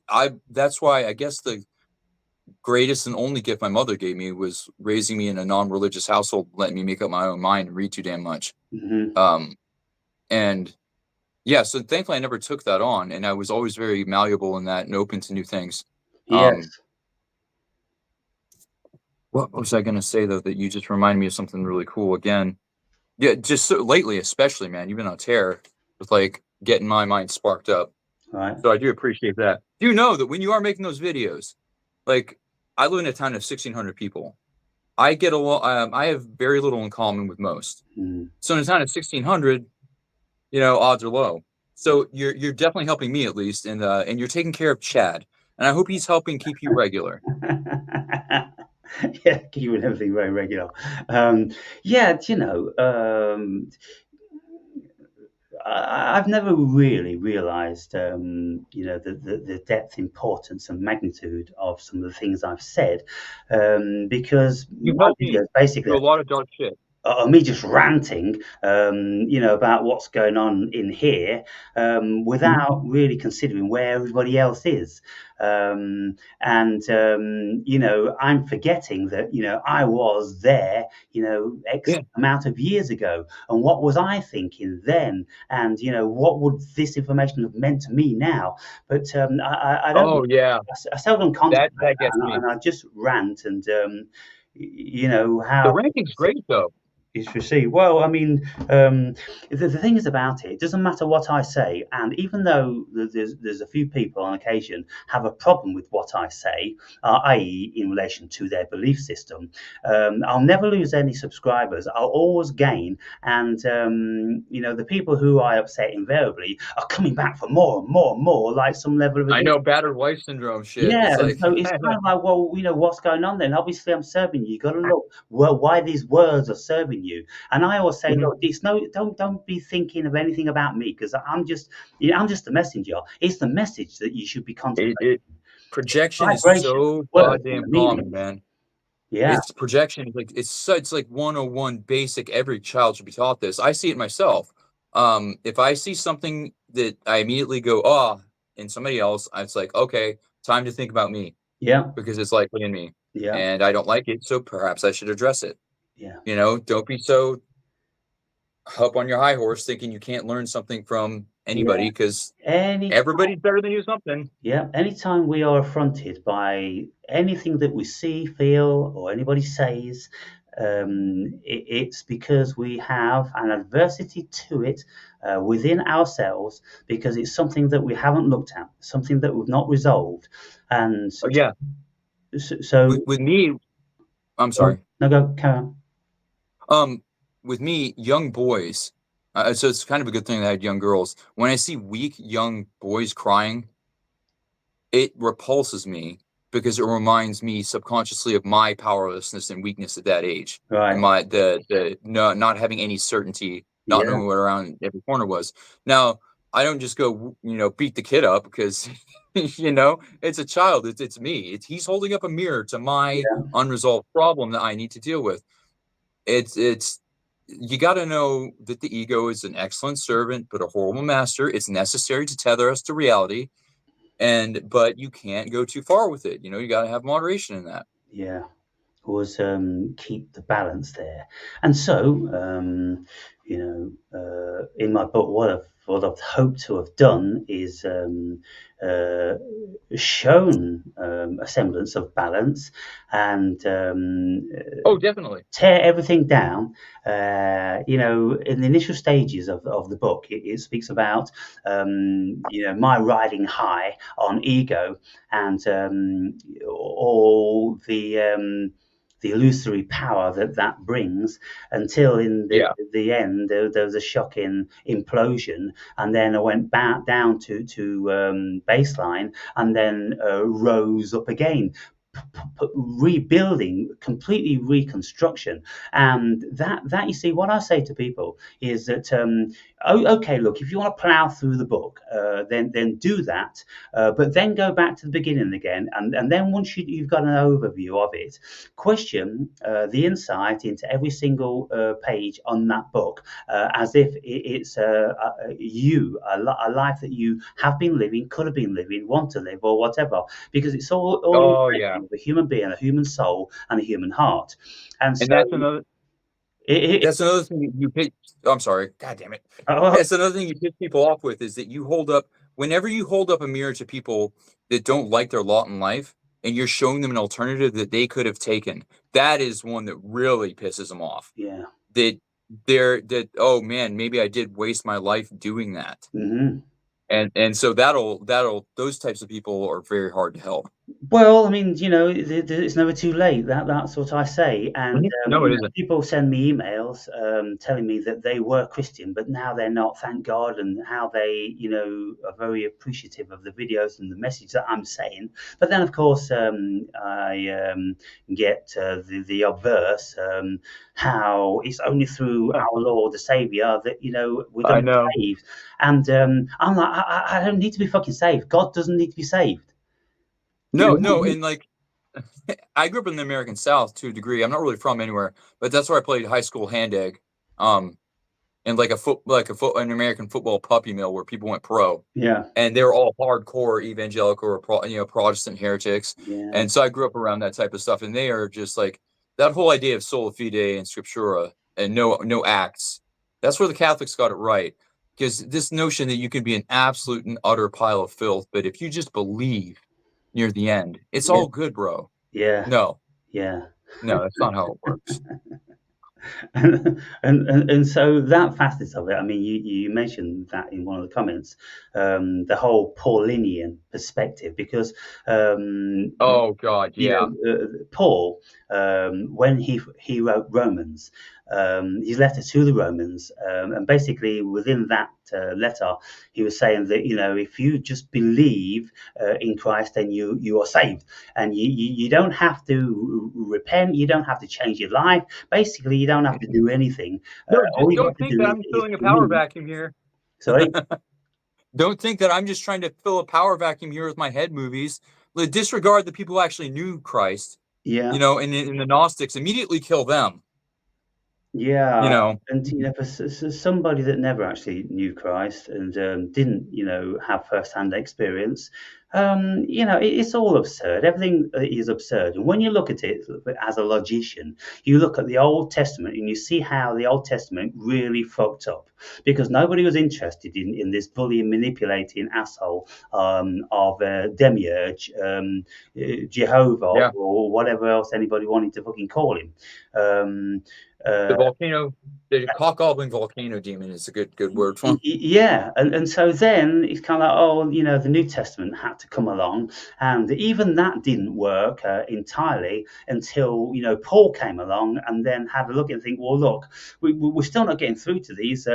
I that's why I guess the greatest and only gift my mother gave me was raising me in a non-religious household, letting me make up my own mind and read too damn much. Hmm. Um, and yeah, so thankfully I never took that on, and I was always very malleable in that and open to new things. Um, Yes. what was I going to say though that you just reminded me of something really cool again? Yeah, just so lately, especially, man, you've been on tear with like getting my mind sparked up. Right. So I do appreciate that. Do you know that when you are making those videos, like I live in a town of 1,600 people. I get along. I have very little in common with most. Mm. So in a town of 1,600, odds are low. So you're definitely helping me at least, and you're taking care of Chad, and I hope he's helping keep you regular. Yeah, keeping everything very regular. Yeah, I've never really realised, the depth, importance, and magnitude of some of the things I've said, because You've my helped me videos basically through a lot of dark shit. me just ranting, about what's going on in here, Mhm. without really considering where everybody else is. I'm forgetting that, I was there, X Yeah. amount of years ago. And what was I thinking then? And, what would this information have meant to me now? But I don't, Oh yeah, I seldom that contemplate that that. gets me. And I just rant and, The how ranking's great though. is received. Well, I mean, the thing is about it doesn't matter what I say, and even though there's a few people on occasion have a problem with what I say, i.e., in relation to their belief system, I'll never lose any subscribers. I'll always gain, and the people who I upset invariably are coming back for more and more and more, like some level of I addiction. know battered wife syndrome shit. Yeah, It's and like so it's kind of like, well, what's going on then? Obviously, I'm serving you. You got to look well why these words are serving you. And I always say, Mhm. look, it's no, don't be thinking of anything about me because I'm just the messenger. It's the message that you should be contemplating. it projection is Vibration, so words, and goddamn the common, meanings. man. Yeah, It's projection. Like it's like 101 basic. Every child should be taught this. I see it myself. If I see something that I immediately go, oh, in somebody else, it's like, okay, time to think about me yeah, because it's likely in me, yeah, and I don't like it, so perhaps I should address it. yeah, Don't be so up on your high horse thinking you can't learn something from yeah. anybody because Any everybody's better than you something. Yeah, anytime we are affronted by anything that we see, feel, or anybody says, it's because we have an adversity to it within ourselves because it's something that we haven't looked at, something that we've not resolved. And Oh yeah, so, with me, I'm sorry. no, go, carry on. Um, with me, young boys. So it's kind of a good thing that I had young girls. When I see weak young boys crying, it repulses me because it reminds me subconsciously of my powerlessness and weakness at that age, and Right. my the no, not having any certainty, not Yeah, knowing what around every corner was. Now, I don't just go, beat the kid up because, it's a child. It's me. He's holding up a mirror to my yeah, unresolved problem that I need to deal with. It's you got to know that the ego is an excellent servant, but a horrible master. It's necessary to tether us to reality, but you can't go too far with it. You got to have moderation in that. yeah. Was keep the balance there. And so, in my book, what I've hoped to have done is uh, shown a semblance of balance and Oh, definitely. tear everything down. In the initial stages of the book, it speaks about, my riding high on ego and all the illusory power that brings until in Yeah. the end there was a shocking implosion and then I went back down to baseline and then rose up again, rebuilding, completely reconstruction. And that you see, what I say to people is that, okay, look, if you want to plow through the book, then do that, but then go back to the beginning again, and then once you've got an overview of it, question the insight into every single page on that book, as if it's a life that you have been living, could have been living, want to live, or whatever, because it's all in Oh, yeah. relation to a human being, a human soul, and a human heart. And And so that's another. it, That's another thing you pick. I'm sorry. God damn it. oh, That's another thing you piss people off with is that whenever you hold up a mirror to people that don't like their lot in life, and you're showing them an alternative that they could have taken. That is one that really pisses them off. yeah. That oh man, maybe I did waste my life doing that. Hmm. And so that'll those types of people are very hard to help. Well, I mean, it's never too late. That's what I say. And No, it isn't. people send me emails telling me that they were Christian, but now they're not. Thank God, and how they, are very appreciative of the videos and the message that I'm saying. But then, of course, I get the obverse, how it's only through our Lord the Savior that we're going I to be know. saved. And I'm like, I don't need to be fucking saved. God doesn't need to be saved. You No, no, know, and like I grew up in the American South to a degree. I'm not really from anywhere, but that's where I played high school hand egg. Um, and an American football puppy mill where people went pro, yeah. and they were all hardcore evangelical or Protestant heretics. Yeah, And so I grew up around that type of stuff, and they are just like that whole idea of sola fide and scriptura and no acts. That's where the Catholics got it right, because this notion that you can be an absolute and utter pile of filth, but if you just believe near the end, it's yeah, all good, bro. yeah, No, yeah. no, that's not how it works. And so that facet of it, I mean, you mentioned that in one of the comments, the whole Paulinian perspective, because Oh God, yeah. Paul, when he wrote Romans, his letter to the Romans, and basically within that letter, he was saying that if you just believe in Christ, then you are saved, and you don't have to repent, you don't have to change your life. Basically, you don't have to do anything. No, All just you have don't to think do that is, I'm is filling a power believe. vacuum here. Sorry. Don't think that I'm just trying to fill a power vacuum here with my head movies. Disregard the people who actually knew Christ, Yeah. and the Gnostics, immediately kill them, you Yeah, know. and for somebody that never actually knew Christ and didn't, have first-hand experience, it's all absurd. Everything is absurd. And when you look at it as a logician, you look at the Old Testament and you see how the Old Testament really fucked up because nobody was interested in this bullying, manipulating asshole of Demiurge, Jehovah, Yeah. or whatever else anybody wanted to fucking call him. Um, The uh, volcano, the cock-gobbling volcano demon is a good word for him. yeah, and so then it's kind of like, oh, the New Testament had to come along, and even that didn't work entirely until Paul came along and then had a look and think, well, look, we're still not getting through to these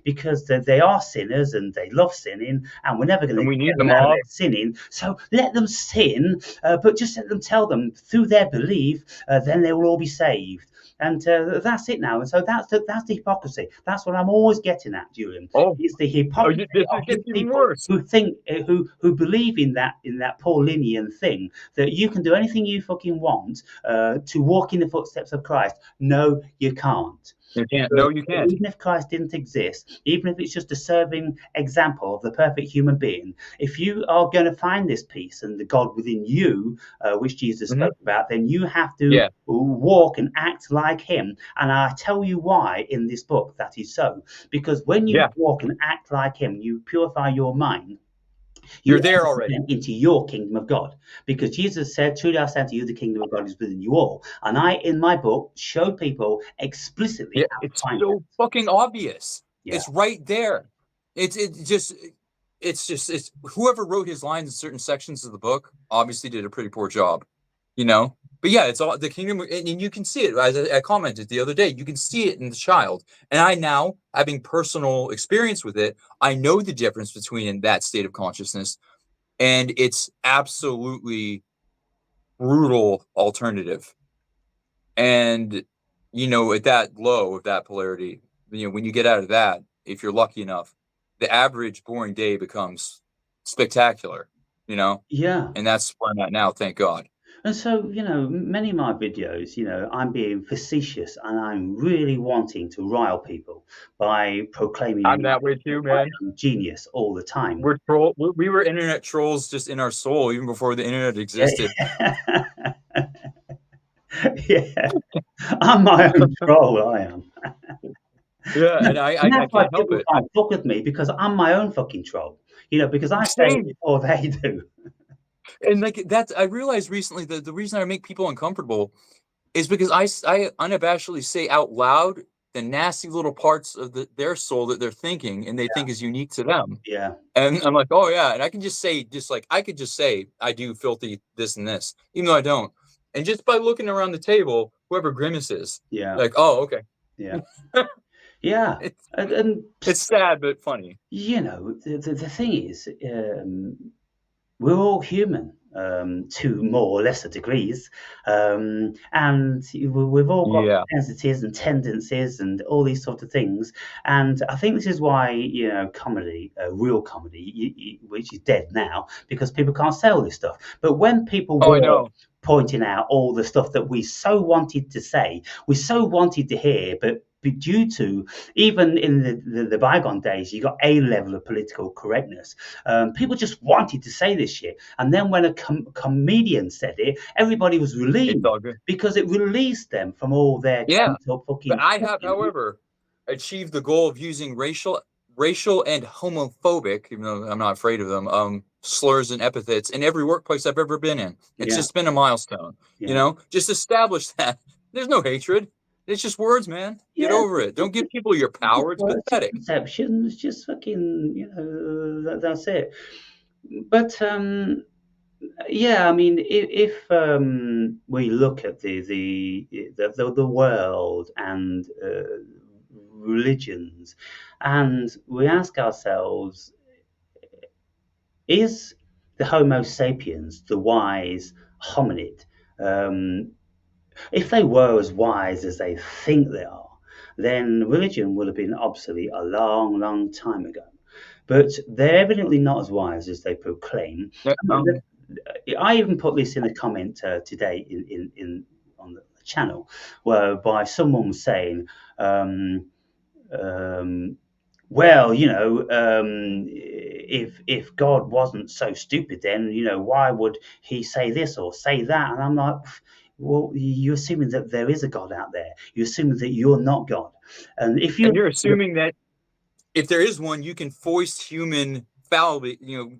because they are sinners and they love sinning, and we're never going to And we get need the them out of their mob. sinning. So let them sin, but just let them tell them through their belief, then they will all be saved. And that's it now. And so that's the hypocrisy. That's what I'm always getting at, Julian. Oh, It's the hypocrisy this of these gets even people worse. who think, who believe in that Paulinian thing that you can do anything you fucking want to walk in the footsteps of Christ. No, you can't. You can't. Because No, you can't. even if Christ didn't exist, even if it's just a serving example of the perfect human being, if you are going to find this peace and the God within you, which Jesus Hmm. spoke about, then you have to Yeah, walk and act like him. And I tell you why in this book that is so. Because when you yeah. walk and act like him, you purify your mind, you You're there enter already. then into your kingdom of God. Because Jesus said, truly I say to you, the kingdom of God is within you all. And I, in my book, show people explicitly Yeah, how to it's find that. so fucking obvious. Yeah. It's right there. It's whoever wrote his lines in certain sections of the book obviously did a pretty poor job, you know. But yeah, it's all the kingdom, and you can see it. As I commented the other day, you can see it in the child. And I now, having personal experience with it, I know the difference between that state of consciousness and its absolutely brutal alternative. And at that low of that polarity, when you get out of that, if you're lucky enough, the average boring day becomes spectacular, you know, Yeah. and that's where I'm at now, thank God. And so, many of my videos, I'm being facetious and I'm really wanting to rile people by proclaiming I'm that way too, I man. am genius all the time. We were internet trolls just in our soul, even before the internet existed. Yeah. Yeah. I'm my own troll, I am. Yeah, No, and I and I that's why can't help people it. can't fuck with me because I'm my own fucking troll. Because I say it Same. before they do. And like that's I realized recently that the reason I make people uncomfortable is because I unabashedly say out loud the nasty little parts of their soul that they're thinking and they think is unique to them. Yeah. And I'm like, oh yeah, and I can just say, I could just say I do filthy this and this, even though I don't. And just by looking around the table, whoever grimaces, Yeah. like, oh, okay. Yeah. Yeah. it's And it's sad but funny. you know, the thing is, we're all human to more or lesser degrees, and we've all got Yeah. propensities and tendencies and all these sort of things. And I think this is why, you know, comedy, real comedy, which is dead now because people can't sell this stuff. But when people Oh, I were know. pointing out all the stuff that we so wanted to say, we so wanted to hear, but due to even in the bygone days, you got a level of political correctness. People just wanted to say this shit, and then when a comedian said it, everybody was It's relieved all good. because it released them from all their Yeah. pent up But fucking. I have, however, achieved the goal of using racial and homophobic, even though I'm not afraid of them, slurs and epithets in every workplace I've ever been in. It's Yeah, just been a milestone, yeah, just establish that. There's no hatred. It's just words, man. Get yeah. over it. Don't give people your power. It's Well, it's just pathetic. perceptions, just fucking, that's it. But yeah, I mean, if we look at the world and religions, and we ask ourselves, is the Homo sapiens the wise hominid? Um, if they were as wise as they think they are, then religion would have been obsolete a long, long time ago. But they're evidently not as wise as they proclaim. Yeah, I mean, I even put this in a comment today in on the channel, whereby someone was saying, um, "Well, if God wasn't so stupid, then why would He say this or say that?" And I'm like, "Well, you're assuming that there is a God out there. You're assuming that you're not God, and if you, and you're assuming that if there is one, you can foist human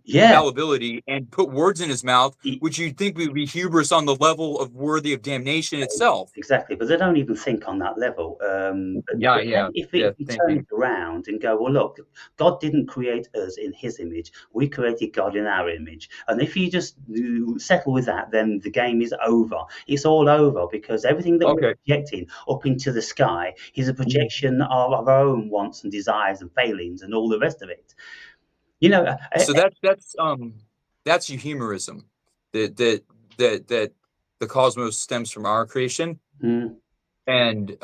yeah." fallibility and put words in his mouth, which you'd think would be hubris on the level of worthy of damnation itself. Exactly, but they don't even think on that level. Yeah, But then yeah, if yeah. we turn Thinking. it around and go, well, look, God didn't create us in His image; we created God in our image. And if you just settle with that, then the game is over. It's all over because everything that we're Okay. projecting up into the sky is a Mhm. projection of our own wants and desires and failings and all the rest of it. You know, So that's euhemerism. That the cosmos stems from our creation. mm, And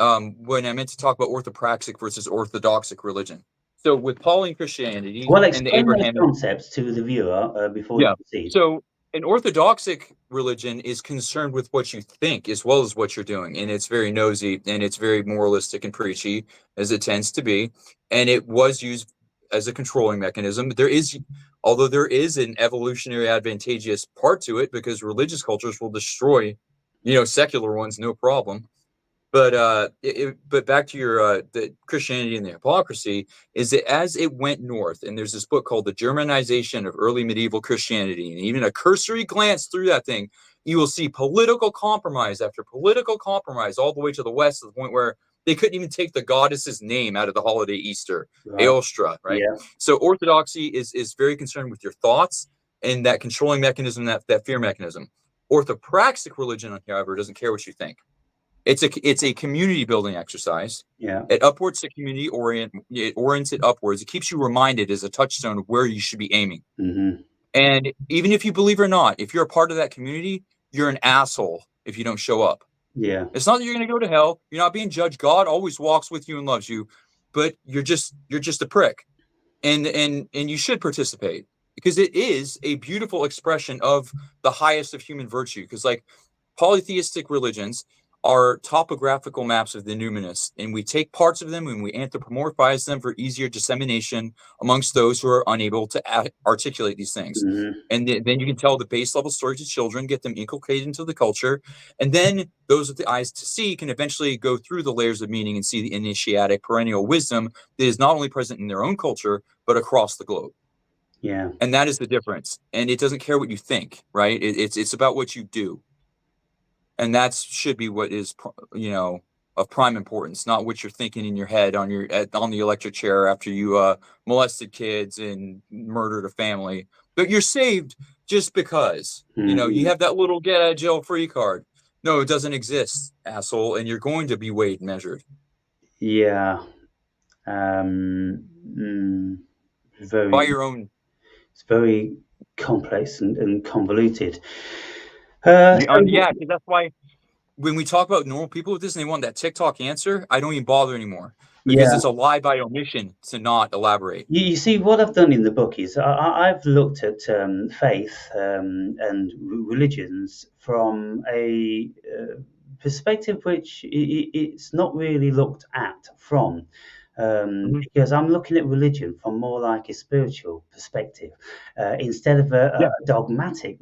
when I meant to talk about orthopraxic versus orthodoxic religion. So with Pauline Christianity well, and the explain those Abrahamic. concepts to the viewer before you Yeah. proceed. So an orthodoxic religion is concerned with what you think as well as what you're doing. And it's very nosy and it's very moralistic and preachy, as it tends to be. And it was used as a controlling mechanism. Although there is an evolutionary advantageous part to it, because religious cultures will destroy, secular ones, no problem. But back to your the Christianity and the hypocrisy is that as it went north, and there's this book called The Germanization of Early Medieval Christianity, and even a cursory glance through that thing, you will see political compromise after political compromise all the way to the west, to the point where they couldn't even take the goddess's name out of the holiday Easter, Right? Aostra, right? Yeah. So orthodoxy is very concerned with your thoughts and that controlling mechanism, that fear mechanism. Orthopraxic religion, however, doesn't care what you think. It's a community building exercise. Yeah. It upwards to community it orients it upwards. It keeps you reminded as a touchstone of where you should be aiming. Hmm. And even if you believe or not, if you're a part of that community, you're an asshole if you don't show up. Yeah. It's not that you're going to go to hell. You're not being judged. God always walks with you and loves you, but you're just a prick. And you should participate because it is a beautiful expression of the highest of human virtue. Because like polytheistic religions are topographical maps of the numinous, and we take parts of them and we anthropomorphize them for easier dissemination amongst those who are unable to articulate these things. Hmm. And then you can tell the base level story to children, get them inculcated into the culture, and then those with the eyes to see can eventually go through the layers of meaning and see the initiatic perennial wisdom that is not only present in their own culture but across the globe. Yeah. And that is the difference. And it doesn't care what you think, right? It's about what you do, and that should be what is of prime importance, not what you're thinking in your head on the electric chair after you molested kids and murdered a family. But you're saved just because, you Mhm. have that little get out of jail free card. No, it doesn't exist, asshole, and you're going to be weighed and measured Yeah. Um, mm, by very, your own. it's very complex and convoluted. Yeah, 'cause that's why when we talk about normal people with this and they want that TikTok answer, I don't even bother anymore because Yeah. it's a lie by omission to not elaborate. You see, what I've done in the book is I've looked at faith and religions from a perspective which it's not really looked at from. Mhm. Because I'm looking at religion from more like a spiritual perspective instead of a Yeah, dogmatic.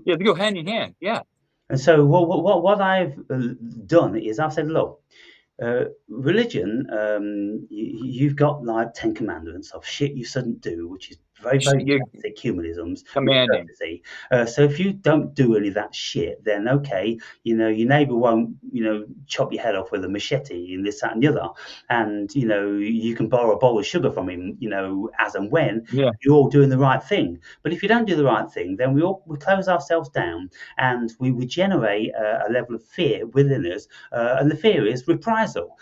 yeah, they go hand in hand. Yeah, And so, what I've done is I've said, look, religion, you've got like 10 commandments of shit you shouldn't do, which is very, very you basic humanisms with commanding. courtesy. So if you don't do any of that shit, then okay, your neighbor won't, chop your head off with a machete and this, that, and the other. And, you can borrow a bowl of sugar from him, as and when Yeah, you're all doing the right thing. But if you don't do the right thing, then we close ourselves down and we generate a level of fear within us, and the fear is reprisal,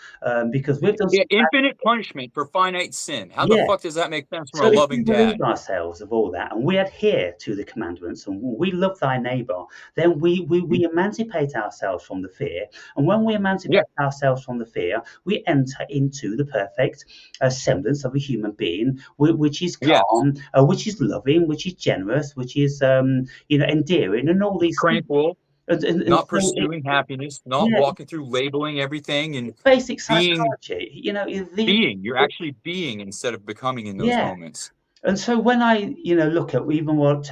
because we've done yeah, some bad. infinite punishment for finite sin. How the Yeah. fuck does that make sense from a So if we loving dad? relieve ourselves of all that and we adhere to the commandments and we love thy neighbor, then we emancipate ourselves from the fear. And when we Yeah, emancipate ourselves from the fear, we enter into the perfect semblance of a human being, which is yes, calm, which is loving, which is generous, which is endearing, and all these things. tranquil, And not so pursuing happiness, not yeah, walking through labeling everything and it's basic being psychology. The being. You're actually being instead of becoming in those yeah. moments. And so when I, look at even what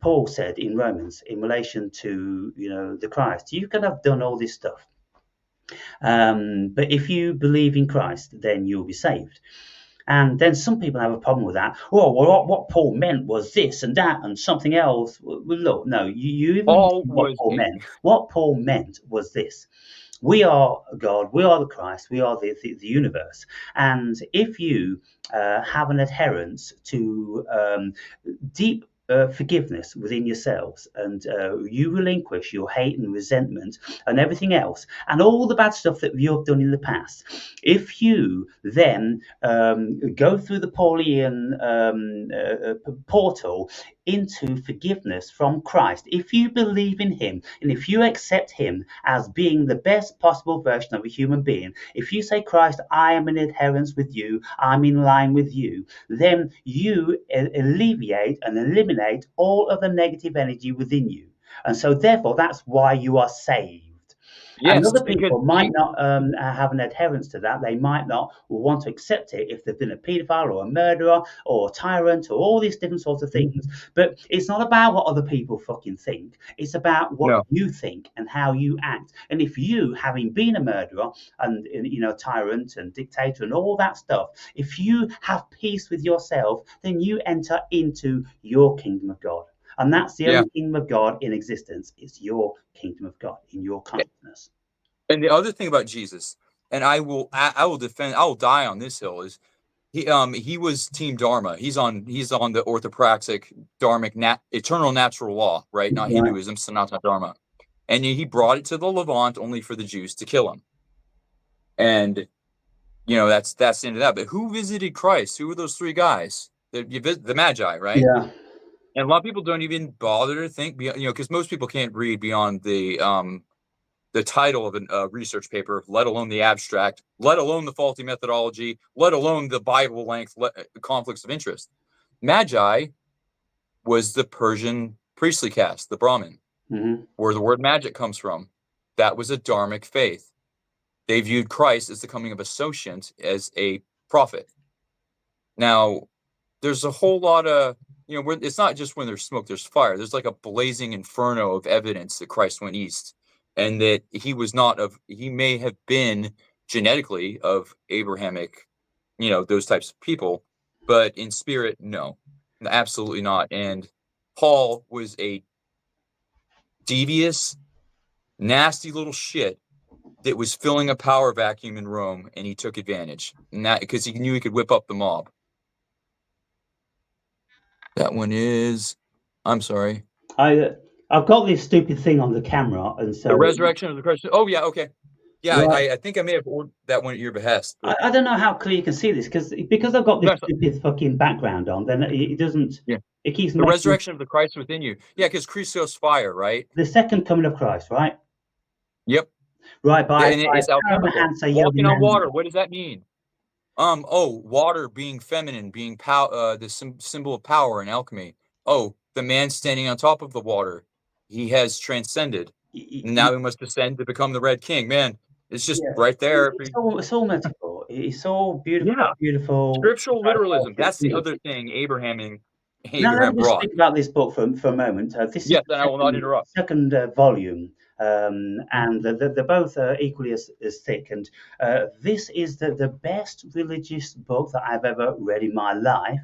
Paul said in Romans in relation to, the Christ, you can have done all this stuff. But if you believe in Christ, then you'll be saved. And then some people have a problem with that. Oh, well, what Paul meant was this and that and something else. Well, look, no, you even All listen to what was Paul meant. What Paul meant was this. We are God, we are the Christ, we are the universe. And if you have an adherence to deep forgiveness within yourselves, and you relinquish your hate and resentment and everything else and all the bad stuff that you've done in the past, if you then go through the Paulian portal into forgiveness from Christ, if you believe in him and if you accept him as being the best possible version of a human being, if you say, Christ, I am in adherence with you, I'm in line with you, then you alleviate and eliminate all of the negative energy within you. And so, therefore, that's why you are saved. And yes, other because people might not have an adherence to that. They might not want to accept it if they've been a paedophile or a murderer or a tyrant or all these different sorts of things. But it's not about what other people fucking think. It's about what no, you think and how you act. And if you, having been a murderer and tyrant and dictator and all that stuff, if you have peace with yourself, then you enter into your kingdom of God. And that's the yeah. only kingdom of God in existence. It's your kingdom of God in your consciousness. And the other thing about Jesus, and I will defend, I will die on this hill, is he was Team Dharma. He's on the orthopraxic dharmic eternal natural law, right? Not Right. Hinduism, Sanatana Dharma. And he brought it to the Levant only for the Jews to kill him. And that's the end of that. But who visited Christ? Who were those three guys? The Magi, right? Yeah. And a lot of people don't even bother to think beyond, because most people can't read beyond the title of a research paper, let alone the abstract, let alone the faulty methodology, let alone the Bible length conflicts of interest. Magi was the Persian priestly caste, the Brahmin, Hmm. where the word magic comes from. That was a dharmic faith. They viewed Christ as the coming of a sociant, as a prophet. Now, there's a whole lot of, it's not just when there's smoke, there's fire. There's like a blazing inferno of evidence that Christ went east and that he may have been genetically of Abrahamic, those types of people, but in spirit, no, absolutely not. And Paul was a devious, nasty little shit that was filling a power vacuum in Rome, and he took advantage. And that because he knew he could whip up the mob. That one is, I'm sorry, I've got this stupid thing on the camera, and the so resurrection of the Christ. Oh yeah, okay, yeah. right. I think I may have ordered that one at your behest, but I don't know how clear you can see this because I've got this no, stupid fucking background on. Then it doesn't. yeah, It keeps the making resurrection of the Christ within you. Yeah, because Christos fire, right? the second coming of Christ, right? Yep, Right and it's by alchemical. Paramahansa Walking on Yogananda. water. What does that mean? Water being feminine, being the symbol of power in alchemy. Oh, the man standing on top of the water, he has transcended. Now he must descend to become the Red King. Man, it's just Yeah, right there. it's all metaphor. It's all beautiful, Yeah, beautiful. scriptural literalism. That's the other thing Now let Abraham me just brought. speak about this book for a moment. This is Yes, the and I will not interrupt. second volume, Mhm. and they're both equally as thick. And this is the best religious book that I've ever read in my life,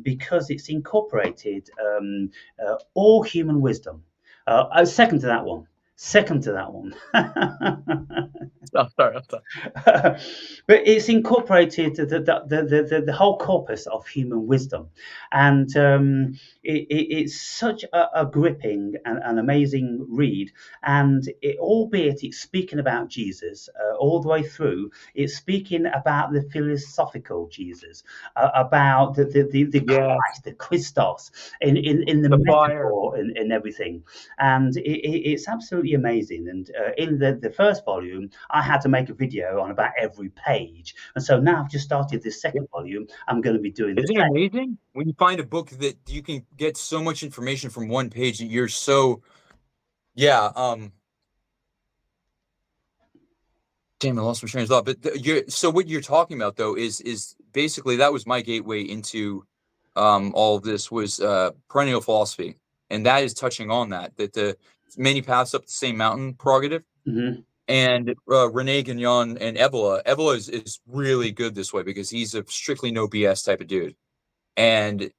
because it's incorporated all human wisdom. Second to that one. Second to that one. Oh, sorry, I'm sorry. But it's incorporated the whole corpus of human wisdom, and it's such a gripping and an amazing read. And albeit it's speaking about Jesus all the way through, it's speaking about the philosophical Jesus, about the Yes, Christ, the Christos, in the the fire. metaphor and everything. And it's absolutely amazing. And in the first volume, I had to make a video on about every page. And so now I've just started this second volume. I'm going to be doing the Isn't it same. amazing when you find a book that you can get so much information from one page that you're so yeah. Damn, I lost my train of thought. But so what you're talking about though is basically that was my gateway into all of this was perennial philosophy, and that is touching on that the many paths up the same mountain prerogative. Hmm. And Rene Gagnon and Evola is really good this way because he's a strictly no BS type of dude. And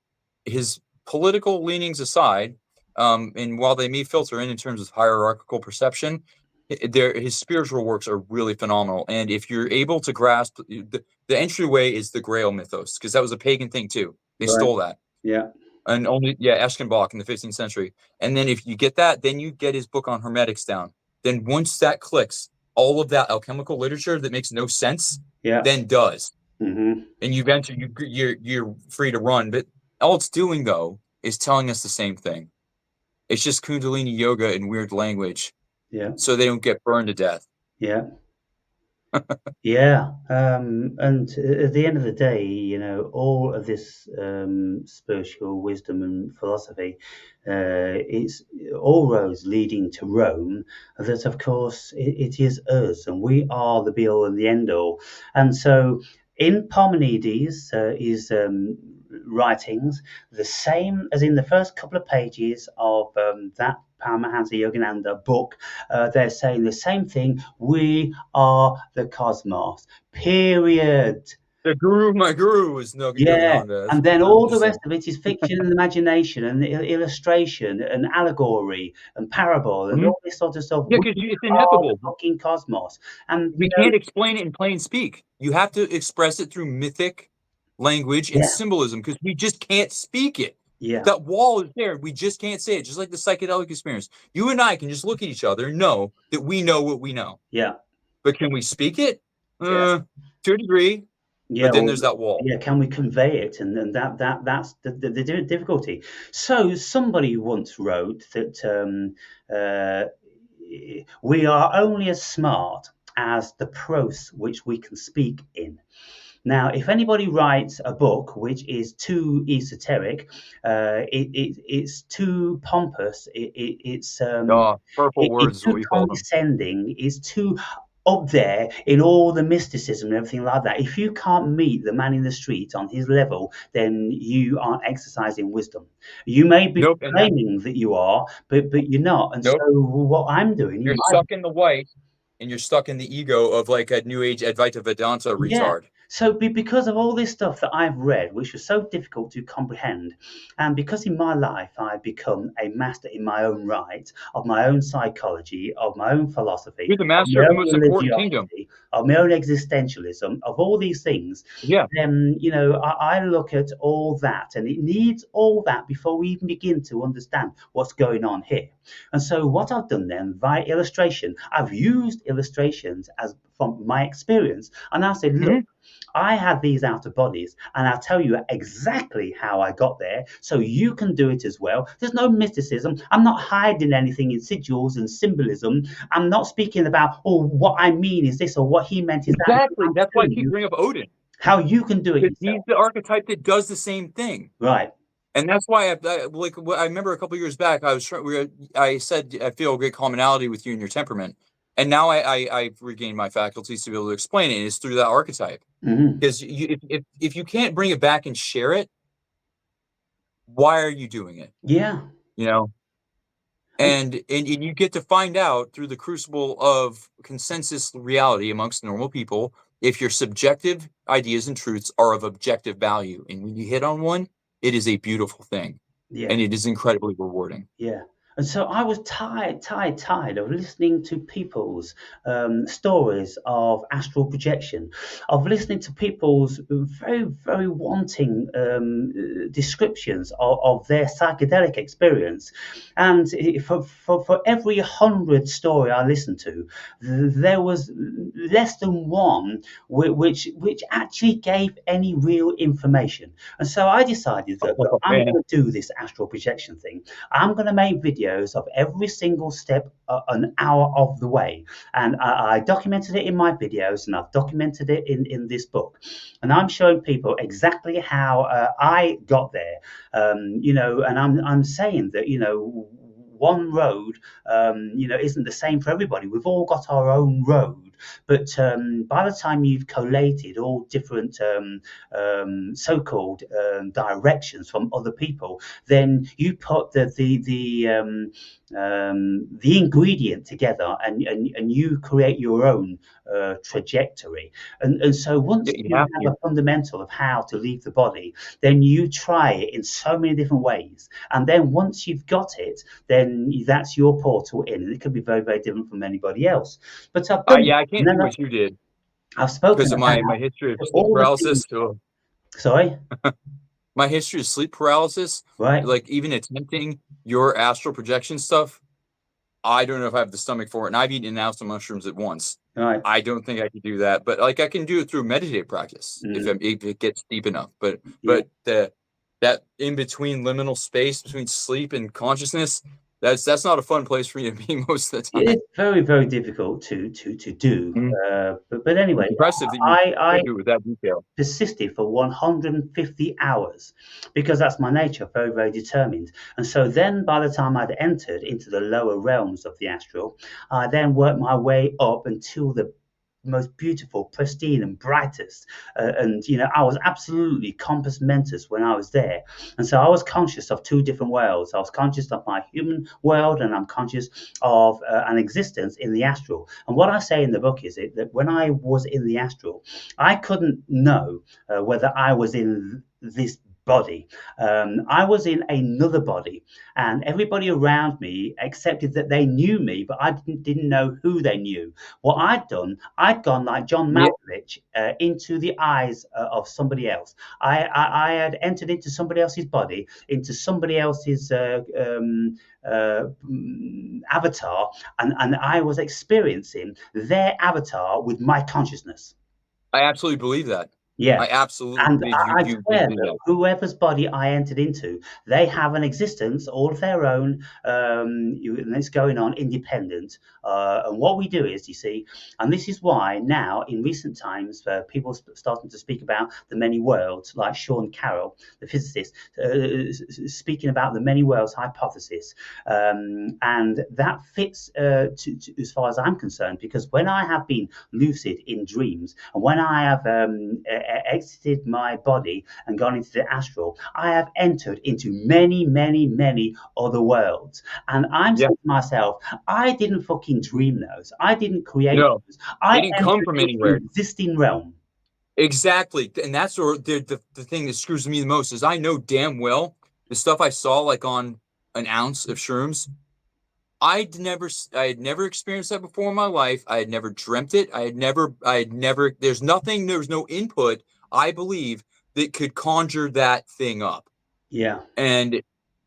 his political leanings aside, and while they may filter in terms of hierarchical perception, his spiritual works are really phenomenal. And if you're able to grasp the entryway is the Grail mythos, because that was a pagan thing too. They Right. stole that. Yeah. And only Eschenbach in the 15th century. And then if you get that, then you get his book on hermetics down. Then once that clicks, all of that alchemical literature that makes no sense Yeah. then does. Hmm. And you're free to run. But all it's doing though is telling us the same thing. It's just Kundalini yoga in weird language, Yeah. so they don't get burned to death. Yeah. Yeah, and at the end of the day, all of this spiritual wisdom and philosophy, it's all roads leading to Rome. That, of course, it is us, and we are the be all and the end all. And so, in Parmenides' his writings, the same as in the first couple of pages of that Paramahansa Yogananda book, they're saying the same thing. We are the cosmos. Period. My guru is Yeah. Yogananda. That's And then very all the rest interesting. of it is fiction and imagination and illustration and allegory and parable and Mhm. all this sort of stuff. Yeah, We because it's are the ineffable. fucking cosmos. And, We can't explain it in plain speak. You have to express it through mythic language and yeah, symbolism because we just can't speak it. yeah, That wall is there. We just can't say it. Just like the psychedelic experience. You and I can just look at each other and know that we know what we know. yeah, But can we speak it? yeah. To a degree. Yeah, But then well, there's that wall. yeah. Can we convey it? And that's the difficulty. So somebody once wrote that we are only as smart as the prose which we can speak in. Now, if anybody writes a book which is too esoteric, it's too pompous, Purple it's words is too what we call them. condescending, it's too up there in all the mysticism and everything like that. If you can't meet the man in the street on his level, then you aren't exercising wisdom. You may be Nope. And that, claiming that you are, but you're not. And so nope. what I'm doing in You're my stuck in the white and you're stuck in the ego of like a new age Advaita Vedanta yeah, retard. So because of all this stuff that I've read, which was so difficult to comprehend, and because in my life I've become a master in my own right, of my own psychology, of my own philosophy, You're the of master my of the own most important kingdom. religiosity, of my own existentialism, of all these things, Yeah. then I look at all that, and it needs all that before we even begin to understand what's going on here. And so what I've done then via illustration, I've used illustrations as from my experience, and I said, look, Hmm. I had these outer bodies, and I'll tell you exactly how I got there, so you can do it as well. There's no mysticism. I'm not hiding anything in sigils and symbolism. I'm not speaking about, oh, what I mean is this or what he meant is that. Exactly. I'm That's why I telling keep you bringing up Odin, how you can do it because he's yourself. the archetype that does the same thing. Right. And that's why I remember a couple years back, I said I feel a great commonality with you and your temperament, and now I've regained my faculties to be able to explain it. It's through that archetype, Hmm. because if you can't bring it back and share it, why are you doing it? Yeah. You know, And and you get to find out through the crucible of consensus reality amongst normal people if your subjective ideas and truths are of objective value. And when you hit on one, it is a beautiful thing, yeah. and it is incredibly rewarding. Yeah. And so I was tired of listening to people's stories of astral projection, of listening to people's very, very wanting descriptions of their psychedelic experience. And for every 100 story I listened to, there was less than one which actually gave any real information. And so I decided that look, Oh, I'm man. going to do this astral projection thing. I'm going to make videos of every single step an hour of the way. And I documented it in my videos, and I've documented it in this book. And I'm showing people exactly how I got there. And I'm saying that, one road, isn't the same for everybody. We've all got our own road. But by the time you've collated all different so-called directions from other people, then you put the ingredient together, and you create your own trajectory. And so once Yeah, you you have have to. a fundamental of how to leave the body, then you try it in so many different ways. And then once you've got it, then that's your portal in. And it could be very, very different from anybody else. But I've done Yeah, I that. And can't then do what you did I've spoken because of about my history of sleep all the things. paralysis. Oh, Sorry, my history of sleep paralysis, right, like even attempting your astral projection stuff, I don't know if I have the stomach for it. And I've eaten announced mushrooms at once. right. I don't think I could do that, but like I can do it through meditative practice if it gets deep enough. But Yeah. that in between liminal space between sleep and consciousness, that's not a fun place for you to be most of the time. It's very, very difficult to do. Mhm. But anyway, It's impressive that you I could do it with that detail. persisted for 150 hours because that's my nature, very, very determined. And so then by the time I'd entered into the lower realms of the astral, I then worked my way up until the most beautiful, pristine, and brightest. And I was absolutely compos mentis when I was there. And so I was conscious of two different worlds. I was conscious of my human world, and I'm conscious of an existence in the astral. And what I say in the book is that when I was in the astral, I couldn't know whether I was in this body. I was in another body, and everybody around me accepted that they knew me, but I didn't know who they knew. What I'd done, I'd gone like John Yeah, Malkovich into the eyes of somebody else. I had entered into somebody else's body, into somebody else's avatar, and I was experiencing their avatar with my consciousness. I absolutely believe that. Yeah. I absolutely And believe I you declare do that that. whoever's body I entered into, they have an existence all of their own, and it's going on independent. And what we do is, you see, and this is why now in recent times, people starting to speak about the many worlds, like Sean Carroll, the physicist, speaking about the many worlds hypothesis, and that fits as far as I'm concerned, because when I have been lucid in dreams, and when I have exited my body and gone into the astral, I have entered into many, many, many other worlds. And I'm Yeah. saying to myself, I didn't fucking dream those. I didn't create No, those. they I didn't come entered from into an anywhere. existing realm. Exactly. And that's where the thing that screws me the most is I know damn well the stuff I saw like on an ounce of shrooms. I had never experienced that before in my life. I had never dreamt it. I had never, there was no input, I believe, that could conjure that thing up. Yeah, And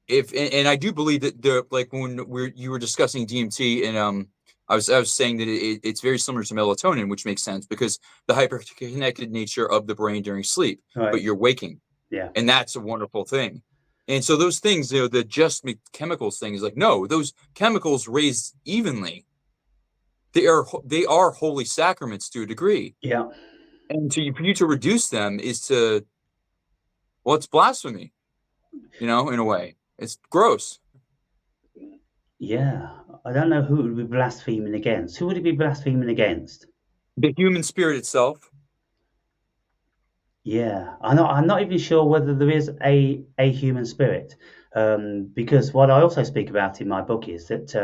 and I do believe that like when you were discussing DMT and I was saying that it's very similar to melatonin, which makes sense because the hyperconnected nature of the brain during sleep, but right. you're waking, Yeah, and that's a wonderful thing. And so those things, the just chemicals thing is like, no, those chemicals raised evenly, they are holy sacraments to a degree, yeah, and for you to reduce them is to, well, it's blasphemy, in a way, it's gross. yeah. I don't know who it would be blaspheming against. Who would it be blaspheming against? The human spirit itself. Yeah, I'm not even sure whether there is a human spirit, because what I also speak about in my book is that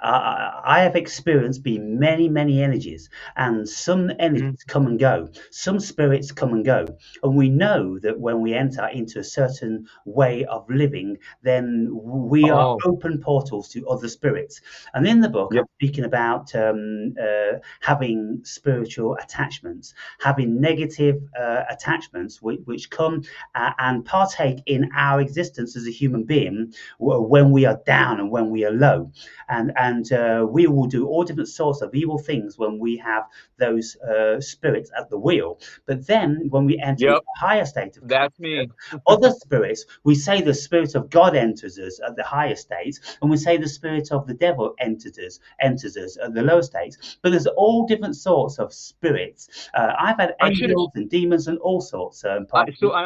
I have experienced being many energies, and some Mhm. energies come and go, some spirits come and go, and we know that when we enter into a certain way of living, then we are Oh, open portals to other spirits. And in the book, I'm yep, speaking about having spiritual attachments, having negative attachments which come and partake in our existence as a human being when we are down and when we are low, and we will do all different sorts of evil things when we have those spirits at the wheel. But then when we enter into yep, a higher state of that's consciousness, me. other spirits, we say the spirit of God enters us at the higher states, and we say the spirit of the devil enters us at the lower states. But there's all different sorts of spirits. I've had I should have. angels and demons and all sorts. I'm sorry.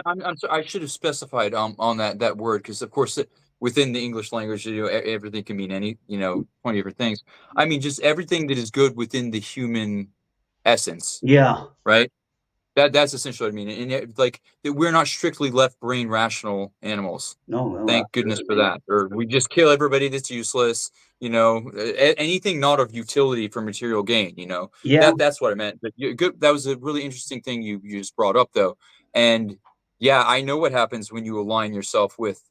I should have specified on that word because, of course, within the English language, everything can mean 20 different things. I mean, just everything that is good within the human essence, Yeah. right? That's essentially what I mean. And like that, we're not strictly left brain rational animals. No, no, Thank goodness for absolutely. that. Or we just kill everybody that's useless. Anything not of utility for material gain. Yeah. That's what I meant. But good. That was a really interesting thing you just brought up, though. And yeah, I know what happens when you align yourself with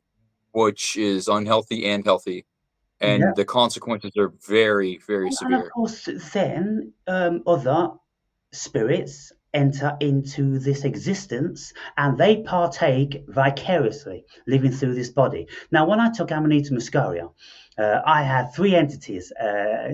which is unhealthy and healthy, Yeah. and the consequences are very, very And of severe. course, then other spirits enter into this existence and they partake vicariously, living through this body. Now, when I took Amanita muscaria, I had three entities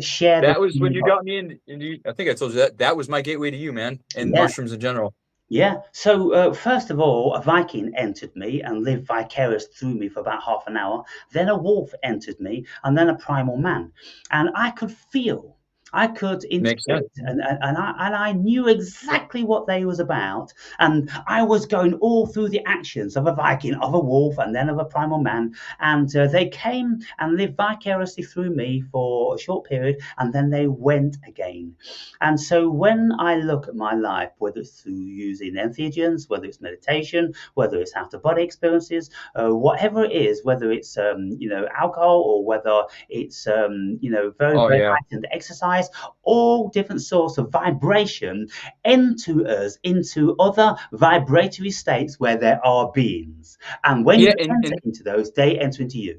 share the That was when same you body. got me in. I think I told you that was my gateway to you, man, and Yeah. mushrooms in general. Yeah. So, first of all, a Viking entered me and lived vicariously through me for about half an hour. Then a wolf entered me, and then a primal man. And I could feel, I could Makes sense. intuit, and I knew exactly what they was about. And I was going all through the actions of a Viking, of a wolf, and then of a primal man. And they came and lived vicariously through me for a short period, and then they went again. And so when I look at my life, whether it's through using entheogens, whether it's meditation, whether it's out of body experiences, whatever it is, whether it's alcohol or whether it's very Oh very yeah, heightened exercise, all different sorts of vibration enter us into other vibratory states where there are beings, and when you yeah, enter and into those, they enter into you.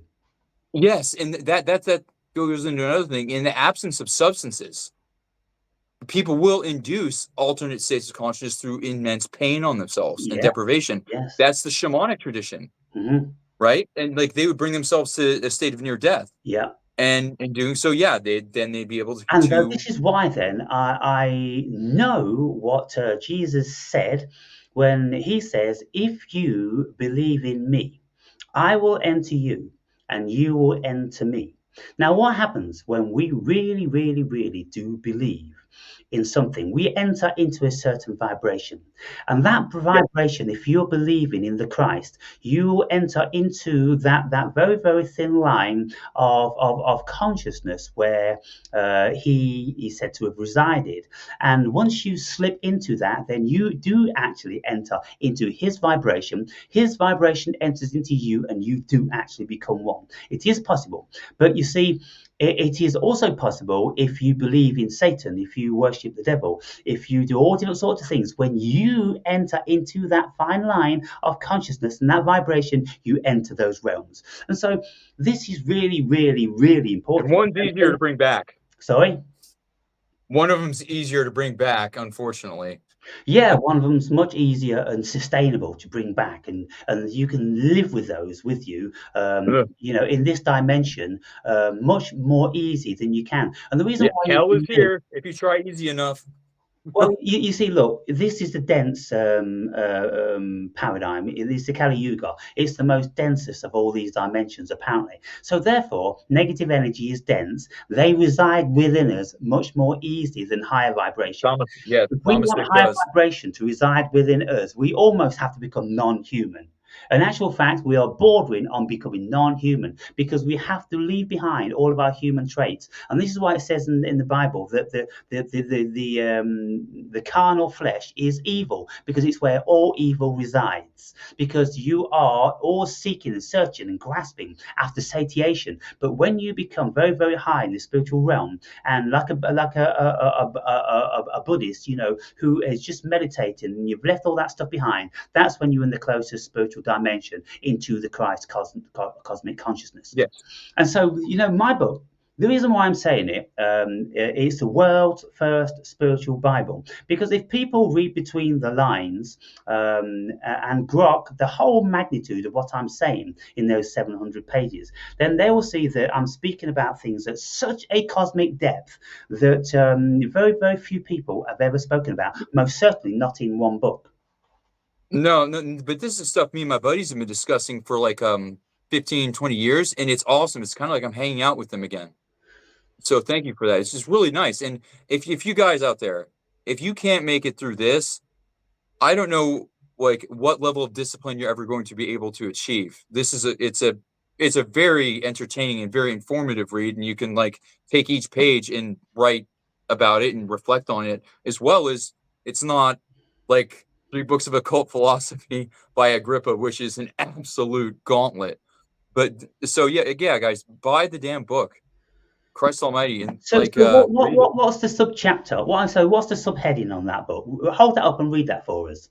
yes, and that goes into another thing. In the absence of substances, people will induce alternate states of consciousness through immense pain on themselves and Yeah. deprivation. Yes. That's the shamanic tradition, Hmm. right? And like they would bring themselves to a state of near death, Yeah. and in doing so, yeah, they'd be able And to. this is why then I know what Jesus said when he says, "If you believe in me, I will enter you and you will enter me." Now, what happens when we really do believe in something? We enter into a certain vibration. And that Yeah. vibration, if you're believing in the Christ, you enter into that very thin line of consciousness where he is said to have resided. And once you slip into that, then you do actually enter into his vibration. His vibration enters into you, and you do actually become one. It is possible. But you see, It is also possible if you believe in Satan, if you worship the devil, if you do all different sorts of things. When you enter into that fine line of consciousness and that vibration, you enter those realms. And so this is really, really, really And important. one's easier to bring back. Sorry? One of them's easier to bring back, unfortunately. Yeah, one of them's much easier and sustainable to bring back, and you can live with those with you, Ugh. in this dimension, much more easy than you can. And the reason Yeah, why you hell is can live. here if you try easy enough. Well, you see, look, this is the dense paradigm. It's the Kali Yuga. It's the most densest of all these dimensions, apparently. So, therefore, negative energy is dense. They reside within us much more easily than higher vibration. Thomas, yeah, If we Thomas want Dick higher does. vibration to reside within us, we almost have to become non-human. In actual fact, we are bordering on becoming non-human because we have to leave behind all of our human traits. And this is why it says in the Bible that the carnal flesh is evil, because it's where all evil resides. Because you are all seeking and searching and grasping after satiation. But when you become very, very high in the spiritual realm, and like a Buddhist, who is just meditating, and you've left all that stuff behind, that's when you're in the closest spiritual dimension into the Christ cosmic consciousness. Yes. And so, my book, the reason why I'm saying it, it's the world's first spiritual Bible. Because if people read between the lines and grok the whole magnitude of what I'm saying in those 700 pages, then they will see that I'm speaking about things at such a cosmic depth that very, very few people have ever spoken about, most certainly not in one book. No, but this is stuff me and my buddies have been discussing for like 15, 20 years, and it's awesome. It's kind of like I'm hanging out with them again. So thank you for that. It's just really nice. And if you guys out there, if you can't make it through this, I don't know like what level of discipline you're ever going to be able to achieve. This is it's a very entertaining and very informative read, and you can like take each page and write about it and reflect on it, as well as it's not like three books of occult philosophy by Agrippa, which is an absolute gauntlet. But so yeah, guys, buy the damn book. Christ Almighty, and So, like so read it. what's the subchapter? What's the subheading on that book? Hold that up and read that for us.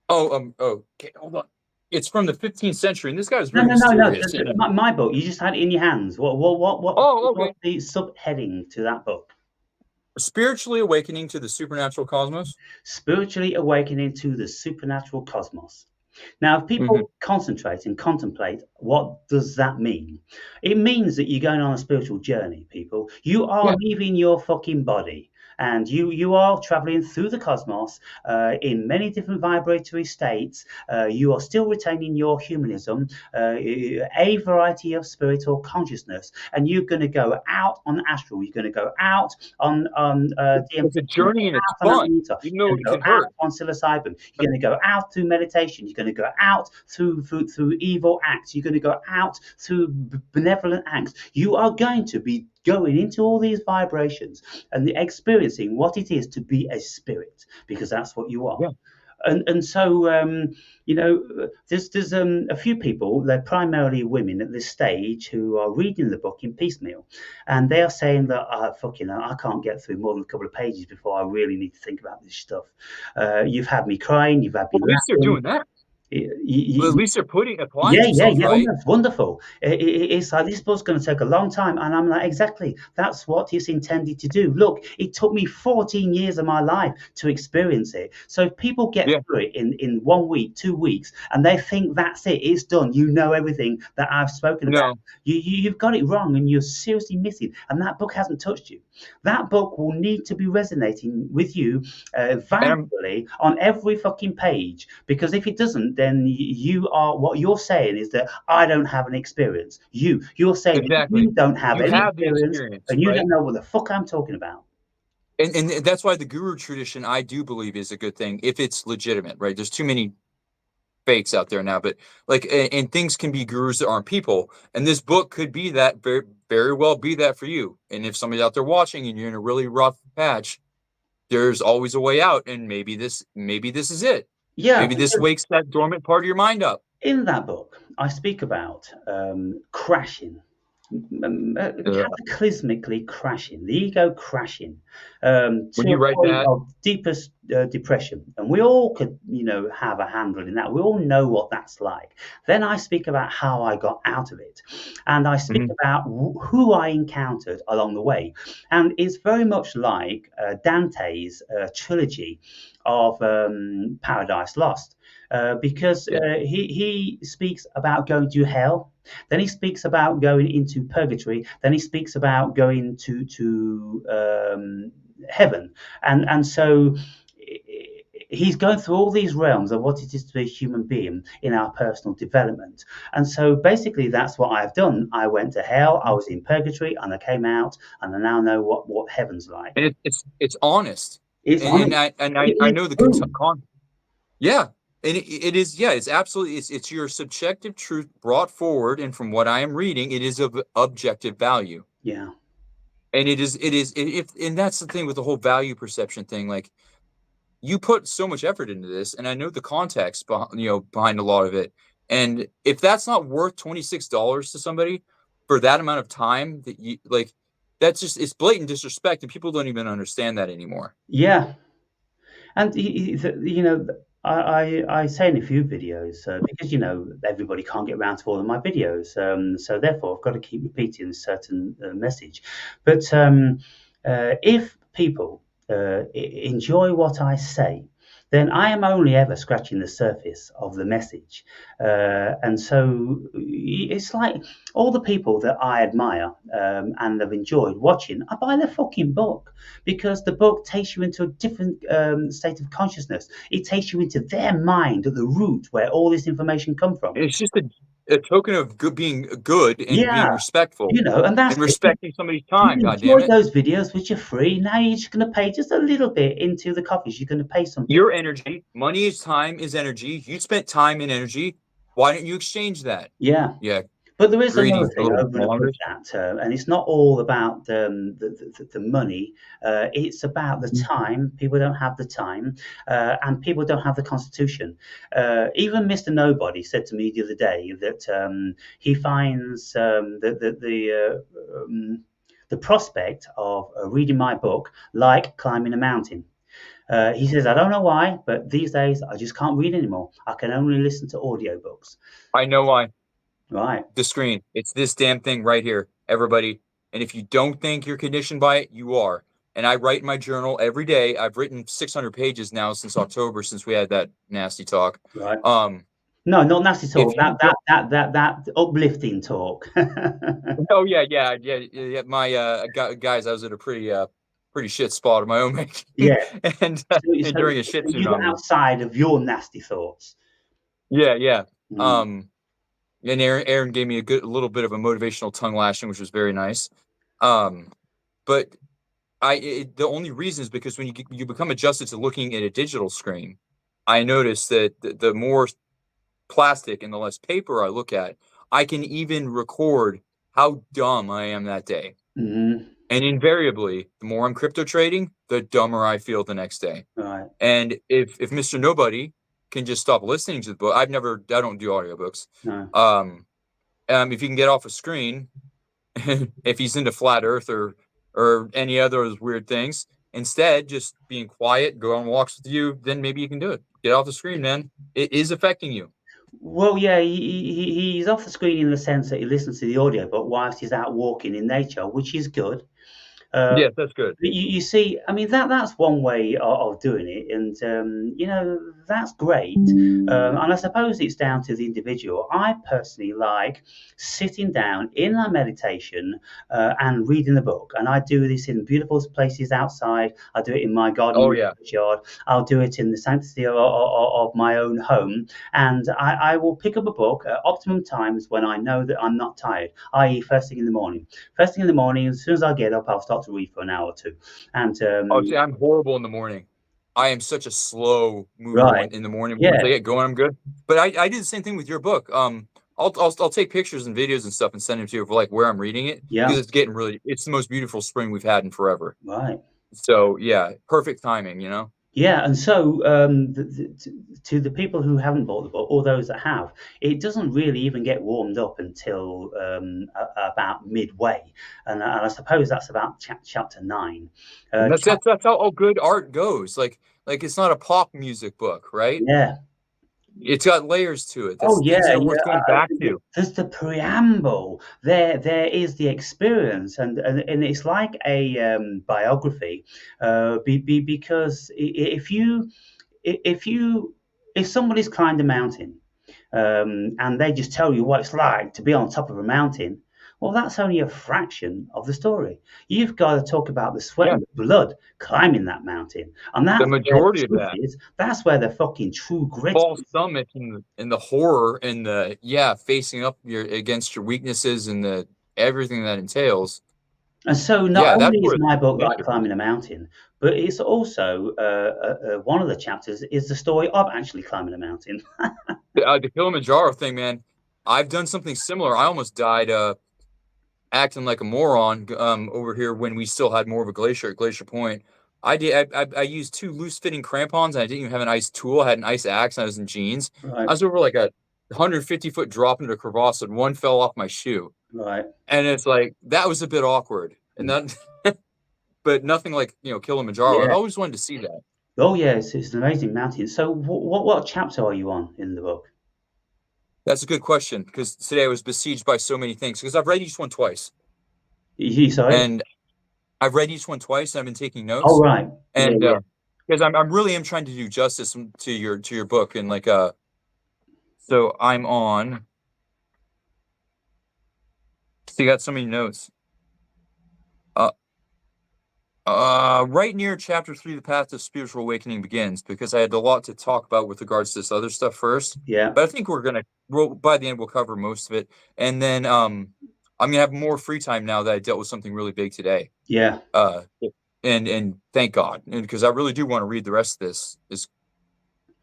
Oh, okay, hold on. It's from the 15th century, and this guy's No, very no, no, no. mysterious. My book. You just had it in your hands. Oh, okay. What's the subheading to that book? Spiritually awakening to the supernatural cosmos. Spiritually awakening to the supernatural cosmos. Now, if Hmm. people concentrate and contemplate, what does that mean? It means that you're going on a spiritual journey, people. You are Yeah. leaving your fucking body. And you are traveling through the cosmos in many different vibratory states. You are still retaining your humanism, a variety of spiritual consciousness, and you're going to go out on astral. You're going to go out on DMT. It's a You're going to journey and go it's out on fun, Amrita. even You're though going it to go can out hurt. on psilocybin. You're going to go out through meditation. You're going to go out through evil acts. You're going to go out through benevolent acts. You are going to be going into all these vibrations and experiencing what it is to be a spirit, because that's what you are. Yeah. And so there's a few people, they're primarily women at this stage, who are reading the book in piecemeal, and they are saying that I can't get through more than a couple of pages before I really need to think about this stuff. You've had me crying, you've had me Well, at least they're laughing. doing that. But at You, least they're applying yeah, yeah, themselves yeah. Oh, right. that's wonderful. It's like this book's going to take a long time, and I'm like, exactly. That's what it's intended to do. Look, it took me 14 years of my life to experience it. So if people get Yeah. through it in 1 week, 2 weeks, and they think that's it, it's done. You know everything that I've spoken about. No. You've got it wrong, and you're seriously missing. And that book hasn't touched you. That book will need to be resonating with you And I'm vibrantly on every fucking page, because if it doesn't, then you are, what you're saying is that I don't have an experience. You're saying that exactly. you don't have You any have the experience, experience, and you don't right? know what the fuck I'm talking about. And that's why the guru tradition, I do believe, is a good thing if it's legitimate, right? There's too many fakes out there now, but like, and things can be gurus that aren't people, and this book could be that, very, very well be that for you. And if somebody's out there watching and you're in a really rough patch, there's always a way out, and maybe this is it. Yeah, Maybe this because wakes that dormant part of your mind up. in that book, I speak about crashing. cataclysmically crashing, the ego crashing When to you a write point that, of deepest depression. And we all could, have a handle in that. We all know what that's like. Then I speak about how I got out of it. And I speak Mhm. about who I encountered along the way. And it's very much like Dante's trilogy of Paradise Lost. Because Yeah. he speaks about going to hell, then he speaks about going into purgatory, then he speaks about going to heaven, and so he's going through all these realms of what it is to be a human being in our personal development. And so basically that's what I've done. I went to hell, I was in purgatory, and I came out, and I now know what heaven's like. And it's honest, It's and honest. I It know is the true. yeah, and it is, yeah, it's absolutely, it's your subjective truth brought forward, and from what I am reading, it is of objective value, Yeah. and it is if and that's the thing with the whole value perception thing, like you put so much effort into this, and I know the context behind, behind a lot of it, and if that's not worth $26 to somebody for that amount of time that you like, that's just, it's blatant disrespect, and people don't even understand that anymore. Yeah. And I say in a few videos because everybody can't get around to all of my videos, so therefore I've got to keep repeating a certain message. But if people enjoy what I say, then I am only ever scratching the surface of the message, and so it's like all the people that I admire and have enjoyed watching. I buy their fucking book because the book takes you into a different state of consciousness. It takes you into their mind at the root where all this information come from. And it's just a token of being good and Yeah, being respectful and that's and it. respecting somebody's time. You God damn enjoyed it! those videos which are free. Now you're just going to pay just a little bit into the coffees. You're going to pay something. Your energy, money is time, is energy. You spent time and energy. Why don't you exchange that? Yeah. Yeah, But there is another greedy thing little over and above mongers. that, and it's not all about the money. It's about the time. People don't have the time, and people don't have the constitution. Even Mr. Nobody said to me the other day that he finds the prospect of reading my book like climbing a mountain. He says, I don't know why, but these days I just can't read anymore. I can only listen to audiobooks. I know why. Right. The screen. It's this damn thing right here, everybody. And if you don't think you're conditioned by it, you are. And I write in my journal every day. I've written 600 pages now since October, since we had that nasty talk. Right. Um, No, not nasty if talk. you don't, That uplifting talk. oh yeah, yeah. My guys, I was at a pretty shit spot of my own making, Yeah. and during a shit So you got tsunami. outside of your nasty thoughts. Yeah, yeah. Mm. Um, and Aaron gave me a little bit of a motivational tongue lashing, which was very nice. Um, but the only reason is because when you become adjusted to looking at a digital screen, I notice that the more plastic and the less paper I look at, I can even record how dumb I am that day. Hmm. And invariably, the more I'm crypto trading, the dumber I feel the next day. Right. And if Mr. Nobody can just stop listening to the book, I don't do audiobooks. No. Um, if he can get off a screen, if he's into flat Earth or any other of those weird things, instead just being quiet, go on walks with you, then maybe you can do it. Get off the screen, man. It is affecting you. Well, yeah, he's off the screen in the sense that he listens to the audio, but whilst he's out walking in nature, which is good. Uh, Yes, that's good. But you see, I mean, that's one way of doing it, and that's great. And I suppose it's down to the individual. I personally like sitting down in my meditation and reading the book, and I do this in beautiful places outside. I do it in my garden Oh in yeah. the yard. I'll do it in the sanctity of my own home, and I will pick up a book at optimum times when I know that I'm not tired, i.e., first thing in the morning. First thing in the morning, as soon as I get up, I'll start to read for an hour or two. And Oh, see, I'm horrible in the morning. I am such a slow mover right, when in the morning. Once yeah, I get going, I'm good. But I did the same thing with your book. I'll take pictures and videos and stuff and send them to you for like where I'm reading it, yeah, because it's the most beautiful spring we've had in forever. right. So yeah, perfect timing, Yeah, and so to the people who haven't bought the book, or those that have, it doesn't really even get warmed up until about midway, and I suppose that's about chapter 9. And Uh, that's how all good art goes. Like it's not a pop music book, right? yeah. It's got layers to it. Oh That's things yeah, that are yeah. worth going back to. There's the preamble. There is the experience, and it's like a biography, because if you if somebody's climbed a mountain, and they just tell you what it's like to be on top of a mountain, well, that's only a fraction of the story. You've got to talk about the sweat Yeah, and the blood climbing that mountain, and the that's where the majority of truth that. is. That's where the fucking true grit False is. stomach and the horror and the facing up your against your weaknesses and the everything that entails. And so, not Yeah, that's only is where my book like magic is. climbing a mountain, but it's also one of the chapters is the story of actually climbing a mountain. The Kilimanjaro thing, man. I've done something similar. I almost died acting like a moron over here when we still had more of a glacier at Glacier Point. I used two loose fitting crampons and I didn't even have an ice tool. I had an ice axe and I was in jeans. Right, I was over like a 150-foot drop into a crevasse and one fell off my shoe. right. And it's like that was a bit awkward. And that but nothing like, Kilimanjaro. I've Yeah. always wanted to see that. Oh, yeah. It's an amazing mountain. So, what chapter are you on in the book? That's a good question because today I was besieged by so many things because I've read each one twice. Sorry. And I've read each one twice and I've been taking Oh, notes. right. Yeah, And yeah. because I'm really am trying to do justice to your book and like so I'm on so you got so many notes. Uh right near chapter 3, the path to spiritual awakening begins because I had a lot to talk about with regards to this other stuff first. Yeah, But I think by the end we'll cover most of it. And then I'm gonna have more free time now that I dealt with something really big today. yeah. Uh and thank God. And because I really do want to read the rest of this as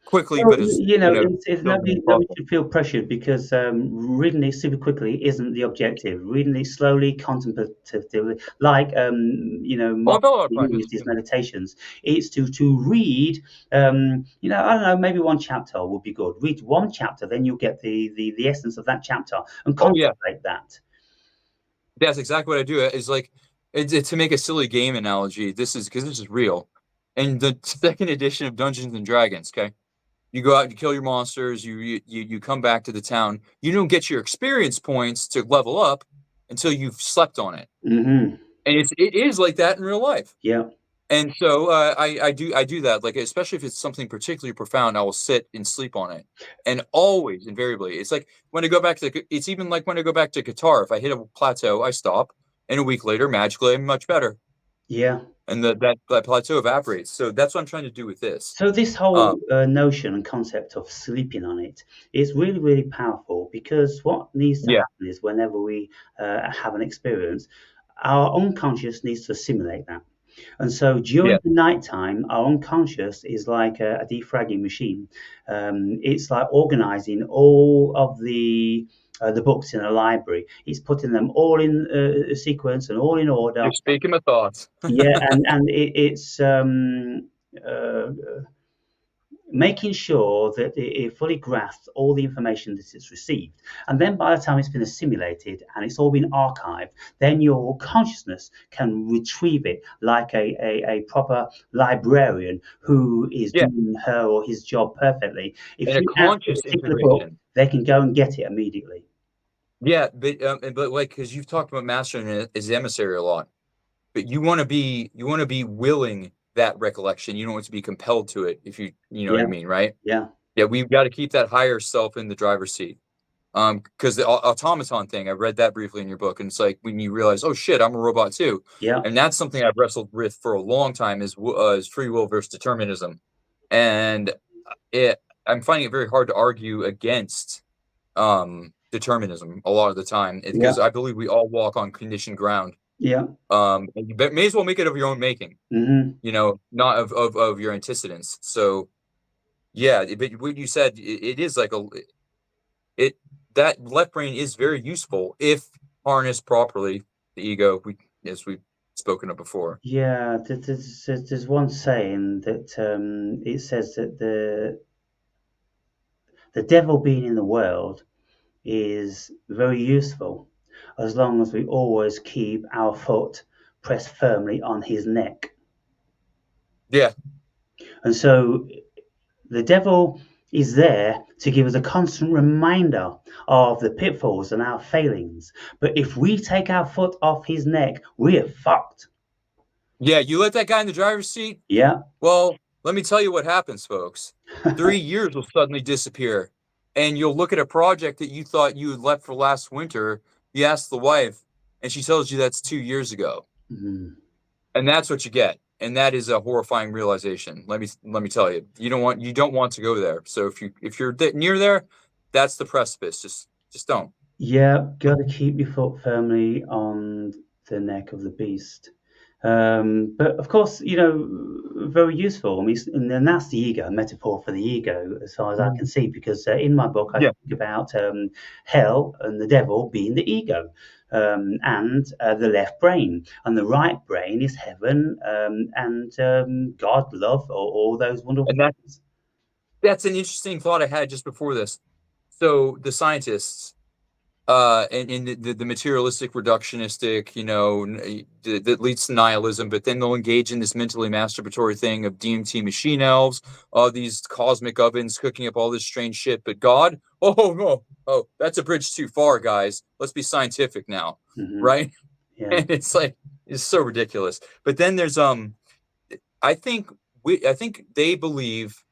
quickly, Well, but as it's diligently as nobody possible. should feel pressured because reading it super quickly isn't the objective. Reading it slowly, contemplatively, like Oh, I've Mark got a lot of doing practice. with his meditations. It's to read. I don't know, maybe one chapter would be good. Read one chapter, then you'll get the essence of that chapter and Oh yeah, contemplate that. that's exactly what I do. Is like to make a silly game analogy. This is because this is real. In the second edition of Dungeons and Dragons, okay, you go out, you kill your monsters, you come back to the town. You don't get your experience points to level up until you've slept on it, Hmm. and it is like that in real life. Yeah, And so I do that like especially if it's something particularly profound, I will sit and sleep on it. And always invariably, it's like when I go back to it's even like when I go back to guitar, if I hit a plateau, I stop, and a week later, magically, I'm much better, yeah. and that plateau evaporates. So that's what I'm trying to do with this. So this Um, whole notion and concept of sleeping on it is really, really powerful because what needs to yeah, happen is whenever we have an experience, our unconscious needs to assimilate that. And so yeah, during the nighttime, our unconscious is like a defragging machine. It's like organizing all of the books in a library. It's putting them all in a sequence and all in order. you're speaking my thoughts. Yeah, and it's uh, making sure that it fully grasps all the information that it's received. And then by the time it's been assimilated and it's all been archived, then your consciousness can retrieve it like a proper librarian who is Yeah, doing her or his job perfectly. If and a you ask for a conscious particular book, integration. they can go and get it immediately. Yeah, but like because you've talked about mastering it as emissary a lot. But you want to be willing that recollection. You don't want to be compelled to it if you know what Yeah, I mean, right? yeah, Yeah, we've got to keep that higher self in the driver's seat. Because the automaton thing, I read that briefly in your book, and it's like when you realize, oh shit, I'm a robot too, yeah, and that's something I've wrestled with for a long time is free will versus determinism, and it I'm finding it very hard to argue against determinism a lot of the time yeah, because I believe we all walk on conditioned ground. yeah. And you may as well make it of your own making, Hmm. not of your antecedents. So yeah, but what you said, it is like it that left brain is very useful if harnessed properly. The ego, as we spoken of before. Yeah, there's one saying that it says that the devil being in the world is very useful as long as we always keep our foot pressed firmly on his neck. Yeah, And so the devil is there to give us a constant reminder of the pitfalls and our failings. But if we take our foot off his neck, we're fucked. yeah. You let that guy in the driver's seat. Yeah. Well, let me tell you what happens, folks. 3 years will suddenly disappear, and you'll look at a project that you thought you had left for last winter. You ask the wife, and she tells you that's 2 years ago, Mm. and that's what you get. And that is a horrifying realization. Let me tell you, you don't want to go there. So if you're near there, that's the precipice. Just don't. Yeah, got to keep your foot firmly on the neck of the beast. But of course, very useful. I mean, and then that's the ego, a metaphor for the ego, as far as I can see, because in my book I Yeah, speak about hell and the devil being the ego, and the left brain, and the right brain is heaven, and God, love, all those wonderful and that things. that's an interesting thought I had just before this. So the scientists and in the materialistic reductionistic, that leads to nihilism, but then they'll engage in this mentally masturbatory thing of DMT machine elves, these cosmic ovens cooking up all this strange shit. But God, oh no, oh, that's a bridge too far, guys. Let's be scientific now, Hmm. right? Yeah. And it's like it's so ridiculous. But then there's I think I think they believe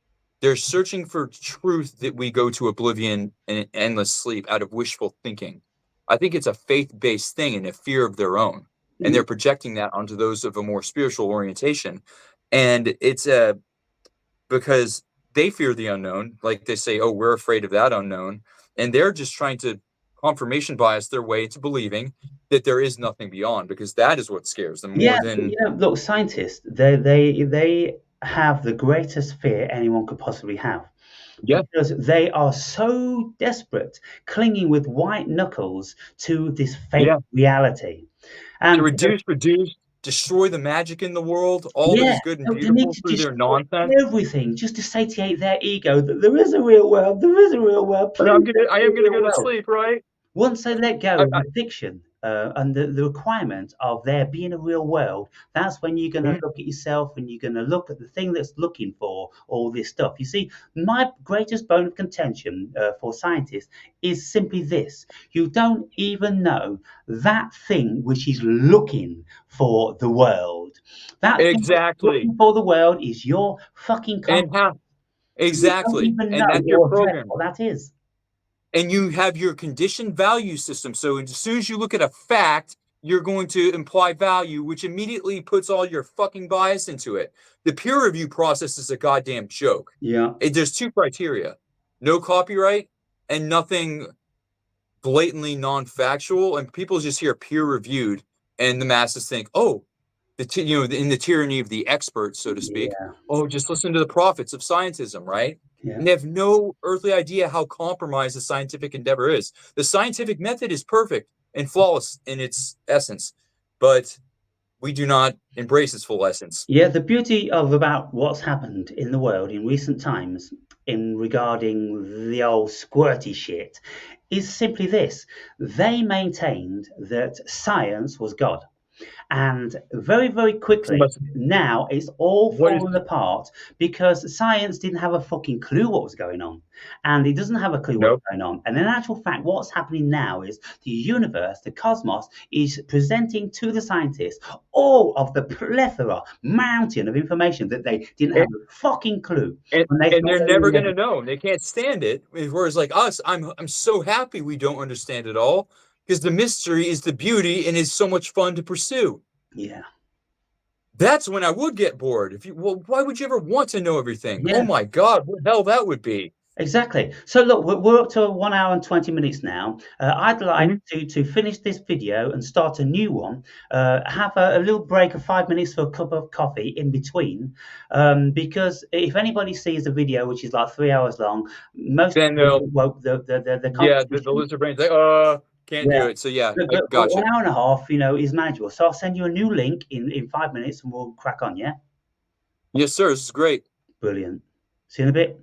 they're searching for truth that we go to oblivion and endless sleep out of wishful thinking. I think it's a faith-based thing and a fear of their own. And Mm. they're projecting that onto those of a more spiritual orientation. And it's because they fear the unknown. Like they say, oh, we're afraid of that unknown. And they're just trying to confirmation bias their way to believing that there is nothing beyond, because that is what scares them more Yeah, but, than, look, scientists, they have the greatest fear anyone could possibly have yeah, because they are so desperate, clinging with white knuckles to this fake yeah. reality. To And reduce, destroy the magic in the world, all that yeah, is good and they need beautiful to through their destroy nonsense. everything just to satiate their ego that there is a real world, there is a real world. And Please, I there's am a gonna real go to world. sleep, right? Once they let go I, of I, the fiction and the requirement of there being a real world, that's when you're going to mhm. look at yourself and you're going to look at the thing that's looking for all this stuff. You see, my greatest bone of contention for scientists is simply this: you don't even know that thing which is looking for the world. That thing which is Exactly, looking for the world is your fucking and conscience. how So you don't exactly, even and know that's your or address program. what that is. And you have your conditioned value system. So as soon as you look at a fact, you're going to imply value, which immediately puts all your fucking bias into it. The peer review process is a goddamn joke. Yeah, There's two criteria: no copyright and nothing blatantly non-factual, and people just hear peer reviewed, and the masses think, oh, in the tyranny of the experts, so to speak. yeah, Oh, just listen to the prophets of scientism, right? yeah. And they have no earthly idea how compromised the scientific endeavor is. The scientific method is perfect and flawless in its essence, but we do not embrace its full essence. Yeah, the beauty of about what's happened in the world in recent times in regarding the old squirty shit is simply this. They maintained that science was God. And very, very quickly, now it's all What is fallen apart because science didn't have a fucking clue what was going on. And it doesn't have a clue what's nope? going on. And in actual fact, what's happening now is the universe, the cosmos, is presenting to the scientists all of the plethora, mountain of information that they didn't have And, a fucking clue and, when they and thought they're they were never in going to know. They can't stand it. Whereas, like us, I'm so happy we don't understand it all, because the mystery is the beauty and is so much fun to pursue. Yeah. That's when I would get bored. Well, why would you ever want to know everything? Oh Yeah. my God, what hell that would be. Exactly. So look, we're up to 1 hour and 20 minutes now. I'd like Mhm. to finish this video and start a new one. Have a little break of 5 minutes for a cup of coffee in between, because if anybody sees the video, which is like 3 hours long, most Then people they'll, well, the yeah, the conversation. lizard brain's like, Can't do Yeah. it. So yeah, Look, I but gotcha. 1 hour and a half, is manageable. So I'll send you a new link in 5 minutes and we'll crack on, yeah? Yes, sir. This is great. Brilliant. See you in a bit.